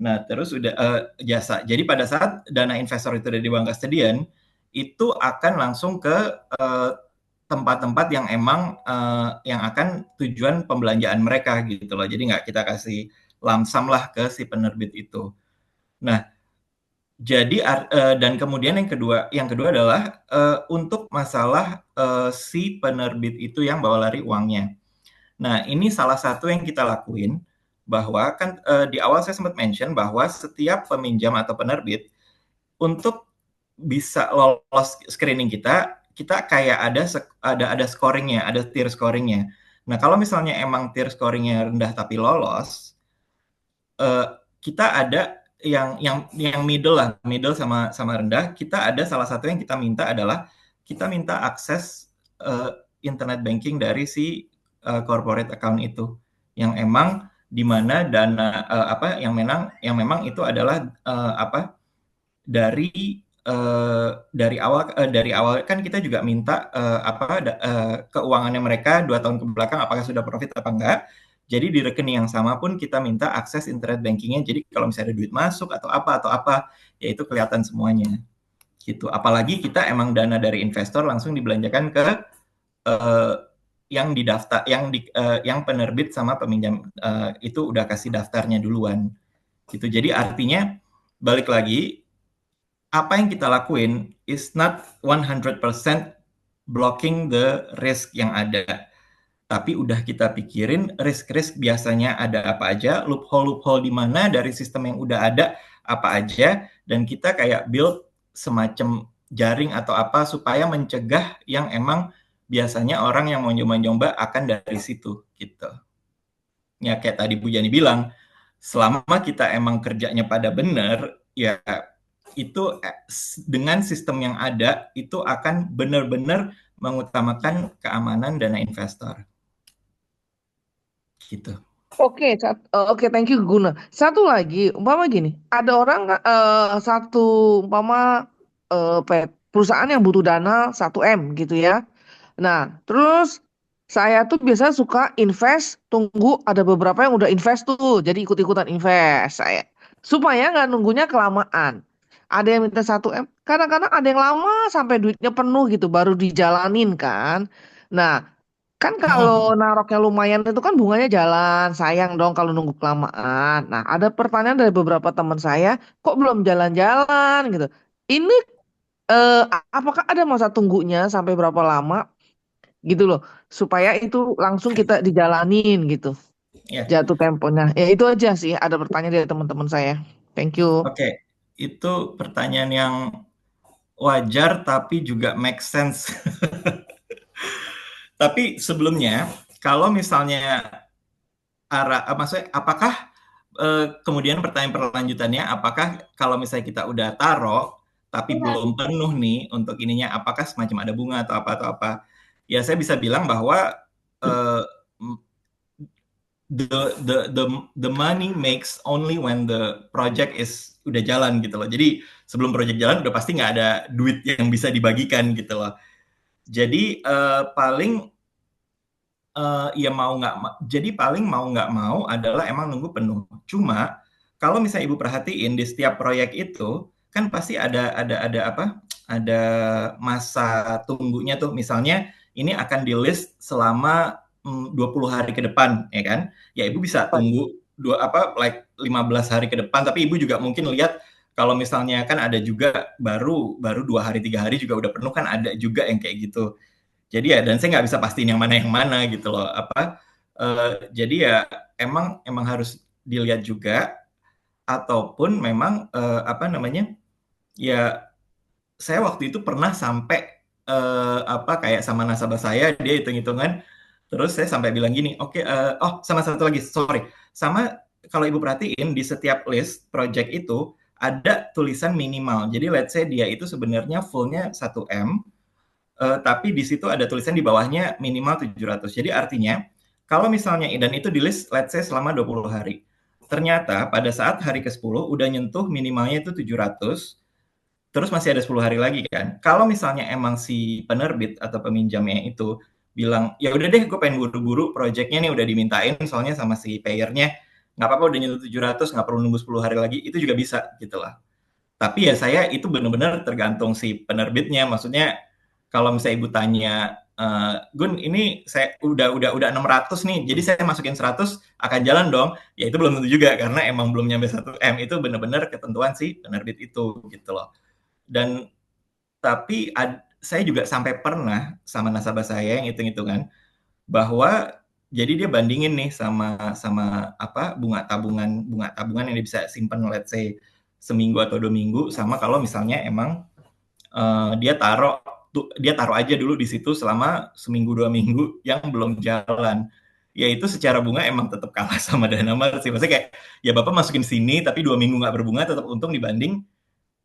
Nah, terus udah jasa. Jadi pada saat dana investor itu ada di bank kastedian, itu akan langsung ke tempat-tempat yang emang yang akan tujuan pembelanjaan mereka gitu loh. Jadi nggak kita kasih lamsam lah ke si penerbit itu. Nah, jadi dan kemudian yang kedua adalah untuk masalah si penerbit itu yang bawa lari uangnya. Nah, ini salah satu yang kita lakuin bahwa kan di awal saya sempat mention bahwa setiap peminjam atau penerbit untuk bisa lolos screening kita kayak ada scoringnya, ada tier scoringnya. Nah, kalau misalnya emang tier scoringnya rendah tapi lolos, kita ada yang middle sama rendah. Kita ada salah satu yang kita minta adalah kita minta akses internet banking dari si corporate account itu, yang emang di mana dana yang memang itu adalah dari awal kan kita juga minta keuangannya mereka 2 tahun ke belakang apakah sudah profit apa enggak. Jadi di rekening yang sama pun kita minta akses internet bankingnya. Jadi kalau misalnya ada duit masuk atau apa, ya itu kelihatan semuanya. Gitu. Apalagi kita emang dana dari investor langsung dibelanjakan ke yang didaftar, yang penerbit sama peminjam itu udah kasih daftarnya duluan. Gitu. Jadi artinya balik lagi, apa yang kita lakuin is not 100% blocking the risk yang ada. Tapi udah kita pikirin risk-risk biasanya ada apa aja, loophole di mana dari sistem yang udah ada apa aja, dan kita kayak build semacam jaring atau apa supaya mencegah yang emang biasanya orang yang mau nyoba-nyoba akan dari situ gitu. Ya kayak tadi Bu Yani bilang, selama kita emang kerjanya pada benar, ya itu dengan sistem yang ada itu akan benar-benar mengutamakan keamanan dana investor. Gitu. Oke, thank you Guna. Satu lagi, umpama gini, ada orang perusahaan yang butuh dana 1M gitu ya. Nah, terus saya tuh biasanya suka invest, tunggu ada beberapa yang udah invest tuh, jadi ikut-ikutan invest saya. Supaya nggak nunggunya kelamaan. Ada yang minta 1M, kadang-kadang ada yang lama sampai duitnya penuh gitu, baru dijalanin kan. Nah, kan kalau naroknya lumayan itu kan bunganya jalan, sayang dong kalau nunggu kelamaan. Nah, ada pertanyaan dari beberapa teman saya, kok belum jalan-jalan gitu. Ini apakah ada masa tunggunya sampai berapa lama gitu loh, supaya itu langsung kita dijalanin gitu, jatuh temponya. Ya itu aja sih, ada pertanyaan dari teman-teman saya. Thank you. Oke, itu pertanyaan yang wajar tapi juga make sense. Tapi sebelumnya, kalau misalnya maksudnya apakah kemudian pertanyaan berlanjutannya, apakah kalau misalnya kita udah taruh tapi belum penuh nih untuk ininya, apakah semacam ada bunga atau apa? Ya saya bisa bilang bahwa the money makes only when the project is udah jalan gitu loh. Jadi sebelum project jalan udah pasti nggak ada duit yang bisa dibagikan gitu loh. Jadi paling mau nggak mau adalah emang nunggu penuh. Cuma kalau misalnya Ibu perhatiin di setiap proyek itu kan pasti ada masa tunggunya tuh. Misalnya ini akan di list selama 20 hari ke depan, ya kan? Ya Ibu bisa tunggu like 15 hari ke depan, tapi ibu juga mungkin lihat kalau misalnya kan ada juga baru 2 hari 3 hari juga udah penuh, kan ada juga yang kayak gitu. Jadi ya, dan saya nggak bisa pastiin yang mana gitu loh. Jadi ya emang harus dilihat juga, ataupun memang ya saya waktu itu pernah sampai kayak sama nasabah saya, dia hitung-hitungan, terus saya sampai bilang gini, oke, sama satu lagi, sorry, sama kalau ibu perhatiin di setiap list project itu ada tulisan minimal. Jadi let's say dia itu sebenarnya fullnya 1M, tapi di situ ada tulisan di bawahnya minimal 700. Jadi artinya kalau misalnya, dan itu di list let's say selama 20 hari. Ternyata pada saat hari ke-10 udah nyentuh minimalnya itu 700, terus masih ada 10 hari lagi kan. Kalau misalnya emang si penerbit atau peminjamnya itu bilang, ya udah deh gue pengen buru-buru, projectnya nih udah dimintain soalnya sama si payernya, nggak apa-apa udah nyentuh 700, nggak perlu nunggu 10 hari lagi, itu juga bisa gitu lah. Tapi ya saya itu benar-benar tergantung si penerbitnya. Maksudnya kalau misalnya ibu tanya, Gun ini saya udah 600 nih, jadi saya masukin 100 akan jalan dong. Ya itu belum tentu juga, karena emang belum nyampe 1M. Itu benar-benar ketentuan si penerbit itu gitu loh. Dan tapi saya juga sampai pernah sama nasabah saya yang hitung-hitungan bahwa jadi dia bandingin nih sama bunga tabungan yang dia bisa simpan let's say seminggu atau 2 minggu, sama kalau misalnya emang dia taruh aja dulu di situ selama seminggu 2 minggu yang belum jalan. Ya itu secara bunga emang tetap kalah sama Dana Mart sih. Maksudnya kayak, ya Bapak masukin sini tapi 2 minggu nggak berbunga tetap untung dibanding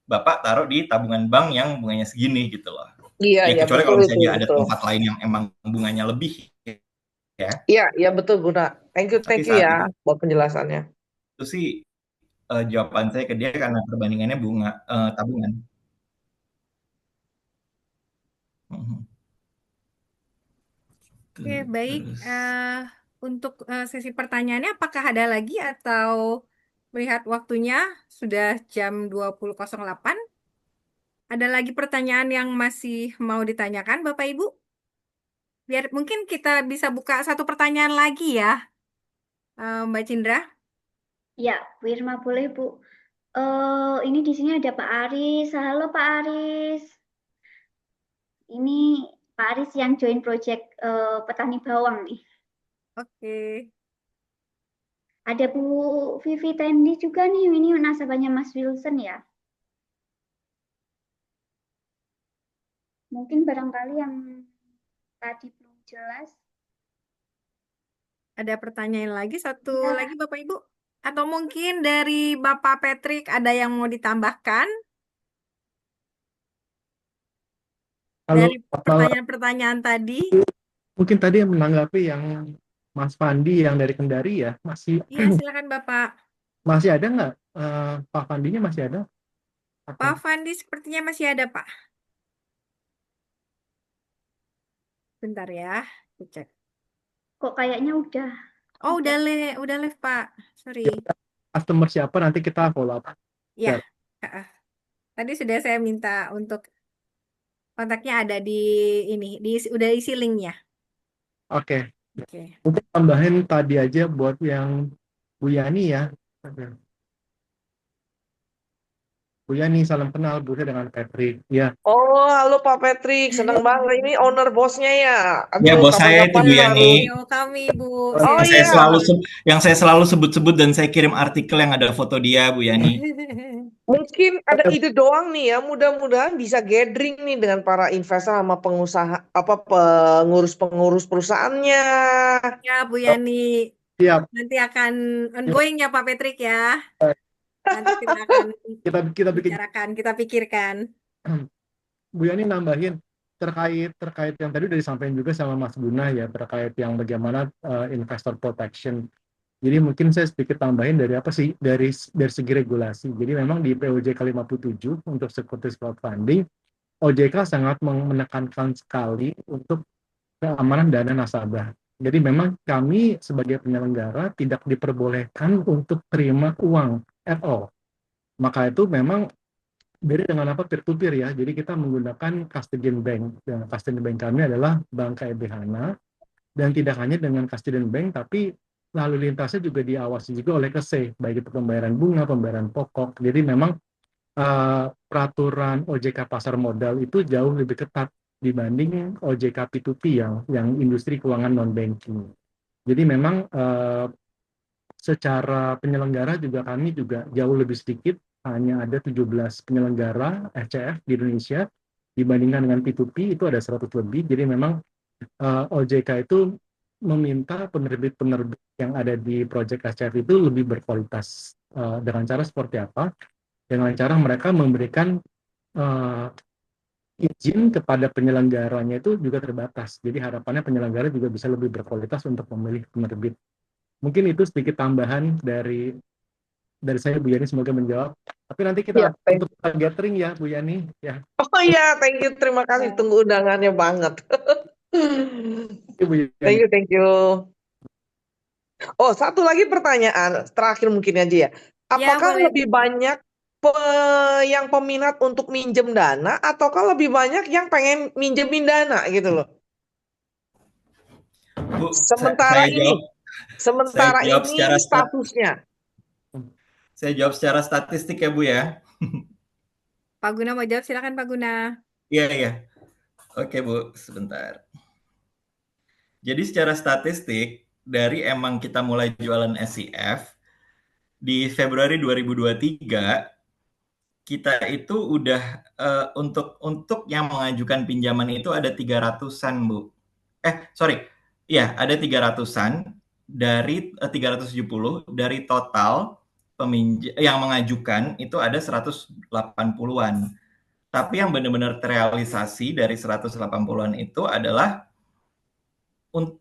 Bapak taruh di tabungan bank yang bunganya segini gitu loh. Iya, Ya kecuali betul kalau itu, misalnya ada betul. tempat lain yang emang bunganya lebih ya. Iya, betul Guna. Thank Tapi you saat ya buat penjelasannya. itu sih jawaban saya ke dia karena perbandingannya bunga tabungan. Oke, baik. Untuk sesi pertanyaannya, apakah ada lagi atau melihat waktunya sudah jam 20.08? Ada lagi pertanyaan yang masih mau ditanyakan, Bapak Ibu? Biar mungkin kita bisa buka satu pertanyaan lagi ya, Mbak Cindra. Ya, Bu Irma boleh Bu. Ini di sini ada Pak Aris. Halo Pak Aris. Ini Pak Aris yang join project petani bawang nih. Oke. Ada Bu Vivi Tendi juga nih. Ini nasabahnya Mas Wilson ya. Mungkin barangkali yang tadi belum jelas. Ada pertanyaan lagi, satu Ya. lagi Bapak Ibu? Atau mungkin dari Bapak Patrick ada yang mau ditambahkan? Halo, Dari pertanyaan-pertanyaan tadi? mungkin tadi yang menanggapi yang Mas Fandi yang dari Kendari ya, Iya, silakan Bapak. masih ada nggak? Pak Fandinya masih ada? Pak Fandi sepertinya masih ada, Pak. Bentar ya, aku cek. Kok kayaknya udah. Oh, udah live, Pak. Sorry. Customer siapa nanti kita follow up. Ya. Tadi sudah saya minta untuk kontaknya ada di ini, udah isi linknya. Oke. Oke. Mungkin tambahin tadi aja buat yang Bu Yani ya. Bu Yani, salam kenal Bu saya dengan Patrick. Ya. Oh, halo Pak Patrick, senang banget. Ini owner bosnya ya. Ya, bos saya itu Bu Yani. Kami Bu. Yang saya selalu sebut-sebut dan saya kirim artikel yang ada foto dia, Bu Yani. Mungkin ada ide doang nih ya, mudah-mudahan bisa gathering nih dengan para investor sama pengusaha pengurus perusahaannya. Ya Bu Yani. Siap. Nanti akan ongoing ya Pak Patrick ya. Nanti kita akan bicarakan, kita pikirkan. Bu Yani nambahin terkait yang tadi udah disampaikan juga sama Mas Guna ya, terkait yang bagaimana investor protection. Jadi mungkin saya sedikit tambahin dari apa sih, dari segi regulasi. Jadi memang di POJK 57 untuk securities crowdfunding, OJK sangat menekankan sekali untuk keamanan dana nasabah. Jadi memang kami sebagai penyelenggara tidak diperbolehkan untuk terima uang at all. Maka itu memang beda dengan peer to peer ya. Jadi kita menggunakan custodian bank. Dan custodian bank kami adalah Bank KEB Hana. Dan tidak hanya dengan custodian bank, tapi lalu lintasnya juga diawasi juga oleh KSE, baik itu pembayaran bunga, pembayaran pokok. Jadi memang peraturan OJK pasar modal itu jauh lebih ketat dibanding OJK P2P yang industri keuangan non banking. Jadi memang secara penyelenggara juga kami juga jauh lebih sedikit, hanya ada 17 penyelenggara FCF di Indonesia dibandingkan dengan P2P itu ada 100 lebih. Jadi memang OJK itu meminta penerbit-penerbit yang ada di proyek FCF itu lebih berkualitas. Dengan cara seperti apa? Dengan cara mereka memberikan izin kepada penyelenggaranya itu juga terbatas. Jadi harapannya penyelenggara juga bisa lebih berkualitas untuk memilih penerbit. Mungkin itu sedikit tambahan dari saya, Bu Yani, semoga menjawab. Tapi nanti kita thank untuk gathering ya, Bu Yani. Ya, Oh iya, thank you, terima kasih, tunggu undangannya banget. itu Bu Thank Yani. you, thank you. Oh, satu lagi pertanyaan terakhir mungkin aja ya. Ya, Apakah boleh. lebih banyak yang peminat untuk minjem dana, ataukah lebih banyak yang pengen minjemin dana gitu loh? Bu, Sementara saya ini, jawab, sementara saya jawab ini secara statusnya. saya jawab secara statistik ya Bu ya. Pak Guna mau jawab, silakan Pak Guna. Iya, iya. Oke Bu, sebentar. Jadi secara statistik, dari emang kita mulai jualan SCF, di Februari 2023, kita itu udah untuk yang mengajukan pinjaman itu ada 300-an, Bu. Sorry. Iya, ada 300-an dari 370 dari total yang mengajukan itu ada 180-an. Tapi yang benar-benar terrealisasi dari 180-an itu adalah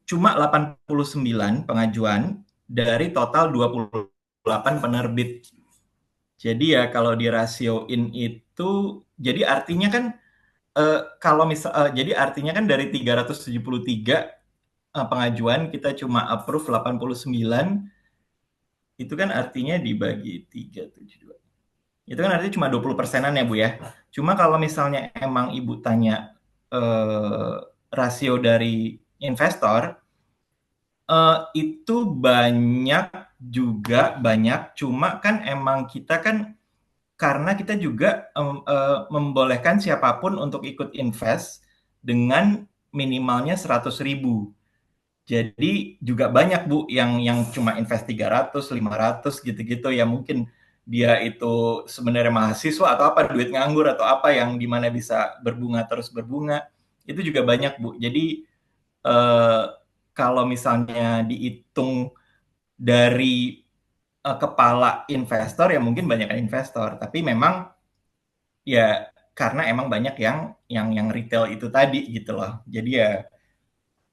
cuma 89 pengajuan dari total 28 penerbit. Jadi ya kalau dirasioin itu, jadi artinya kan jadi artinya kan dari 373 pengajuan kita cuma approve 89, itu kan artinya dibagi 372. Itu kan artinya cuma 20%-an ya Bu ya. Cuma kalau misalnya emang Ibu tanya rasio dari investor, itu banyak, cuma kan emang kita kan karena kita juga membolehkan siapapun untuk ikut invest dengan minimalnya 100.000. Jadi juga banyak Bu yang cuma invest 300, 500 gitu-gitu ya, mungkin dia itu sebenarnya mahasiswa atau apa, duit nganggur atau apa yang dimana bisa berbunga terus berbunga. Itu juga banyak Bu. Jadi kalau misalnya dihitung dari kepala investor ya mungkin banyak investor, tapi memang ya karena emang banyak yang retail itu tadi gitu loh. Jadi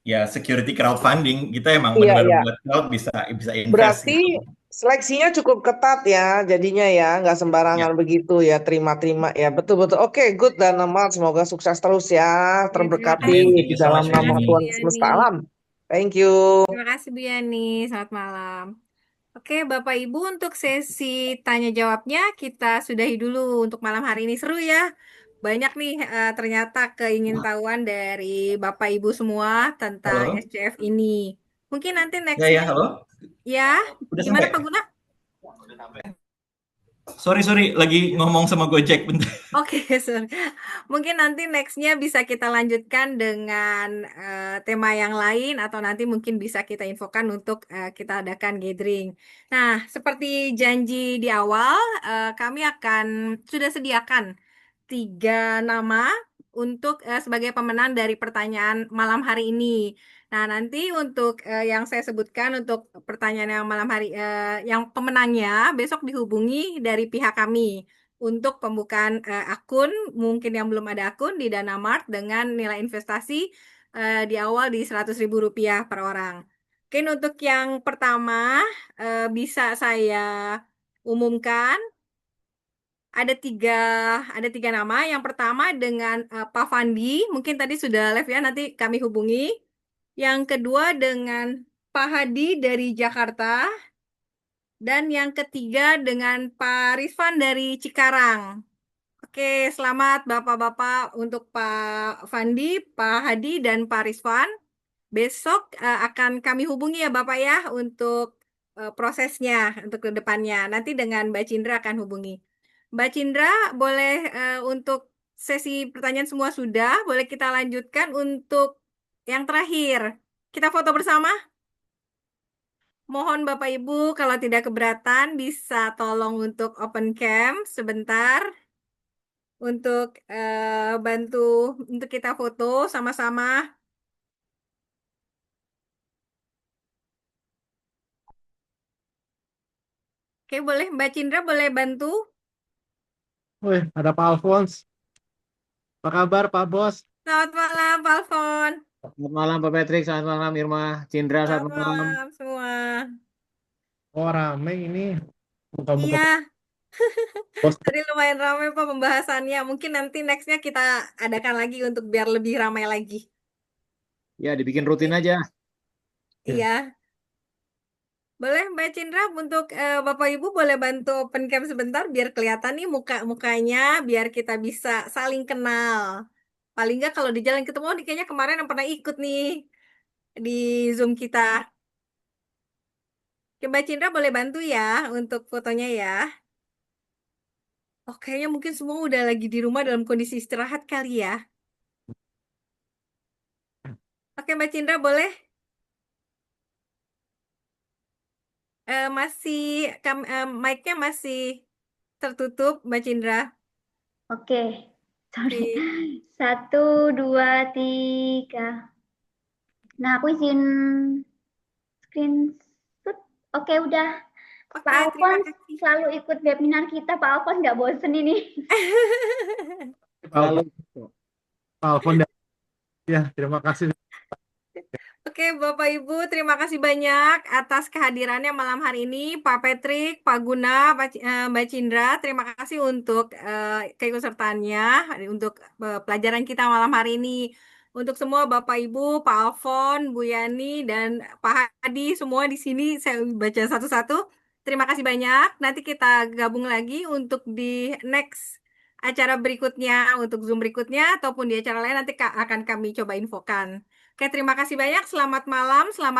ya security crowdfunding kita emang Iya, benar-benar iya. buat crowd bisa invest Berarti gitu. seleksinya cukup ketat ya, jadinya ya, nggak sembarangan begitu ya, terima-terima ya, betul-betul. Oke, good dan Amal, semoga sukses terus ya, Terima terberkati kasih. Amin. Thank di you so dalam much, Terima nama kasih Winnie. Bu Tuhan Yani. semesta alam. Thank you. Terima kasih Bu Yani. Selamat malam. Oke, Bapak Ibu, untuk sesi tanya jawabnya kita sudahi dulu untuk malam hari ini. Seru ya. Banyak nih ternyata keingintahuan dari Bapak Ibu semua tentang Halo? SCF ini. Mungkin nanti Ya, nextnya, halo? ya, Udah gimana sampai? Pak Guna? Sorry, lagi ngomong sama Gojek bentar. Oke, sorry. Mungkin nanti nextnya bisa kita lanjutkan dengan tema yang lain atau nanti mungkin bisa kita infokan untuk kita adakan gathering. Nah, seperti janji di awal, kami akan sudah sediakan 3 nama untuk sebagai pemenang dari pertanyaan malam hari ini. Nah, nanti untuk yang saya sebutkan untuk pertanyaan yang malam hari, yang pemenangnya besok dihubungi dari pihak kami untuk pembukaan akun, mungkin yang belum ada akun di Danamart dengan nilai investasi di awal di Rp100.000 per orang. Mungkin untuk yang pertama bisa saya umumkan ada tiga nama. Yang pertama dengan Pak Fandi, mungkin tadi sudah live ya, nanti kami hubungi. Yang kedua dengan Pak Hadi dari Jakarta. Dan yang ketiga dengan Pak Rizvan dari Cikarang. Oke, selamat Bapak-Bapak untuk Pak Fandi, Pak Hadi, dan Pak Rizvan. Besok akan kami hubungi ya Bapak ya untuk prosesnya untuk ke depannya. Nanti dengan Mbak Cindra akan hubungi. Mbak Cindra, boleh untuk sesi pertanyaan semua sudah, boleh kita lanjutkan untuk yang terakhir. Kita foto bersama. Mohon Bapak Ibu kalau tidak keberatan bisa tolong untuk open cam sebentar untuk bantu untuk kita foto sama-sama. Oke, boleh Mbak Cindra boleh bantu? Wih, ada Pak Alphonse. Apa kabar Pak Bos? Selamat malam, Pak Alfon. Selamat malam Pak Patrick, selamat malam Irma, Cindra, Selamat selamat malam. malam semua. Oh, rame ini. Muka-muka Iya, bos. tadi lumayan ramai Pak pembahasannya. Mungkin nanti nextnya kita adakan lagi untuk biar lebih ramai lagi. Ya, dibikin rutin aja. Iya. Boleh Mbak Cindra untuk Bapak Ibu boleh bantu open cam sebentar biar kelihatan nih muka-mukanya biar kita bisa saling kenal. Paling nggak kalau di jalan ketemu nih kayaknya kemarin yang pernah ikut nih di Zoom kita. Oke, Mbak Cindra boleh bantu ya untuk fotonya ya. Oh, kayaknya mungkin semua udah lagi di rumah dalam kondisi istirahat kali ya. Oke, Mbak Cindra boleh? Masih mic-nya masih tertutup, Mbak Cindra. Oke, sorry. Oke. 1, 2, 3. Nah, aku izin screenshot. Oke, udah. Oke, Pak terima Alphonse kasih. selalu ikut webinar kita. Pak Alphonse nggak bosen ini. Selalu. Pak Alphonse. Ya, terima kasih. Oke, Bapak Ibu, terima kasih banyak atas kehadirannya malam hari ini, Pak Patrick, Pak Guna, Mbak Cindra. Terima kasih untuk keikutsertaannya untuk pelajaran kita malam hari ini. Untuk semua Bapak Ibu, Pak Alfon, Bu Yani, dan Pak Hadi, semua di sini saya baca satu-satu. Terima kasih banyak. Nanti kita gabung lagi untuk di next acara berikutnya, untuk Zoom berikutnya, ataupun di acara lain nanti akan kami coba infokan. Oke, terima kasih banyak. Selamat malam, selamat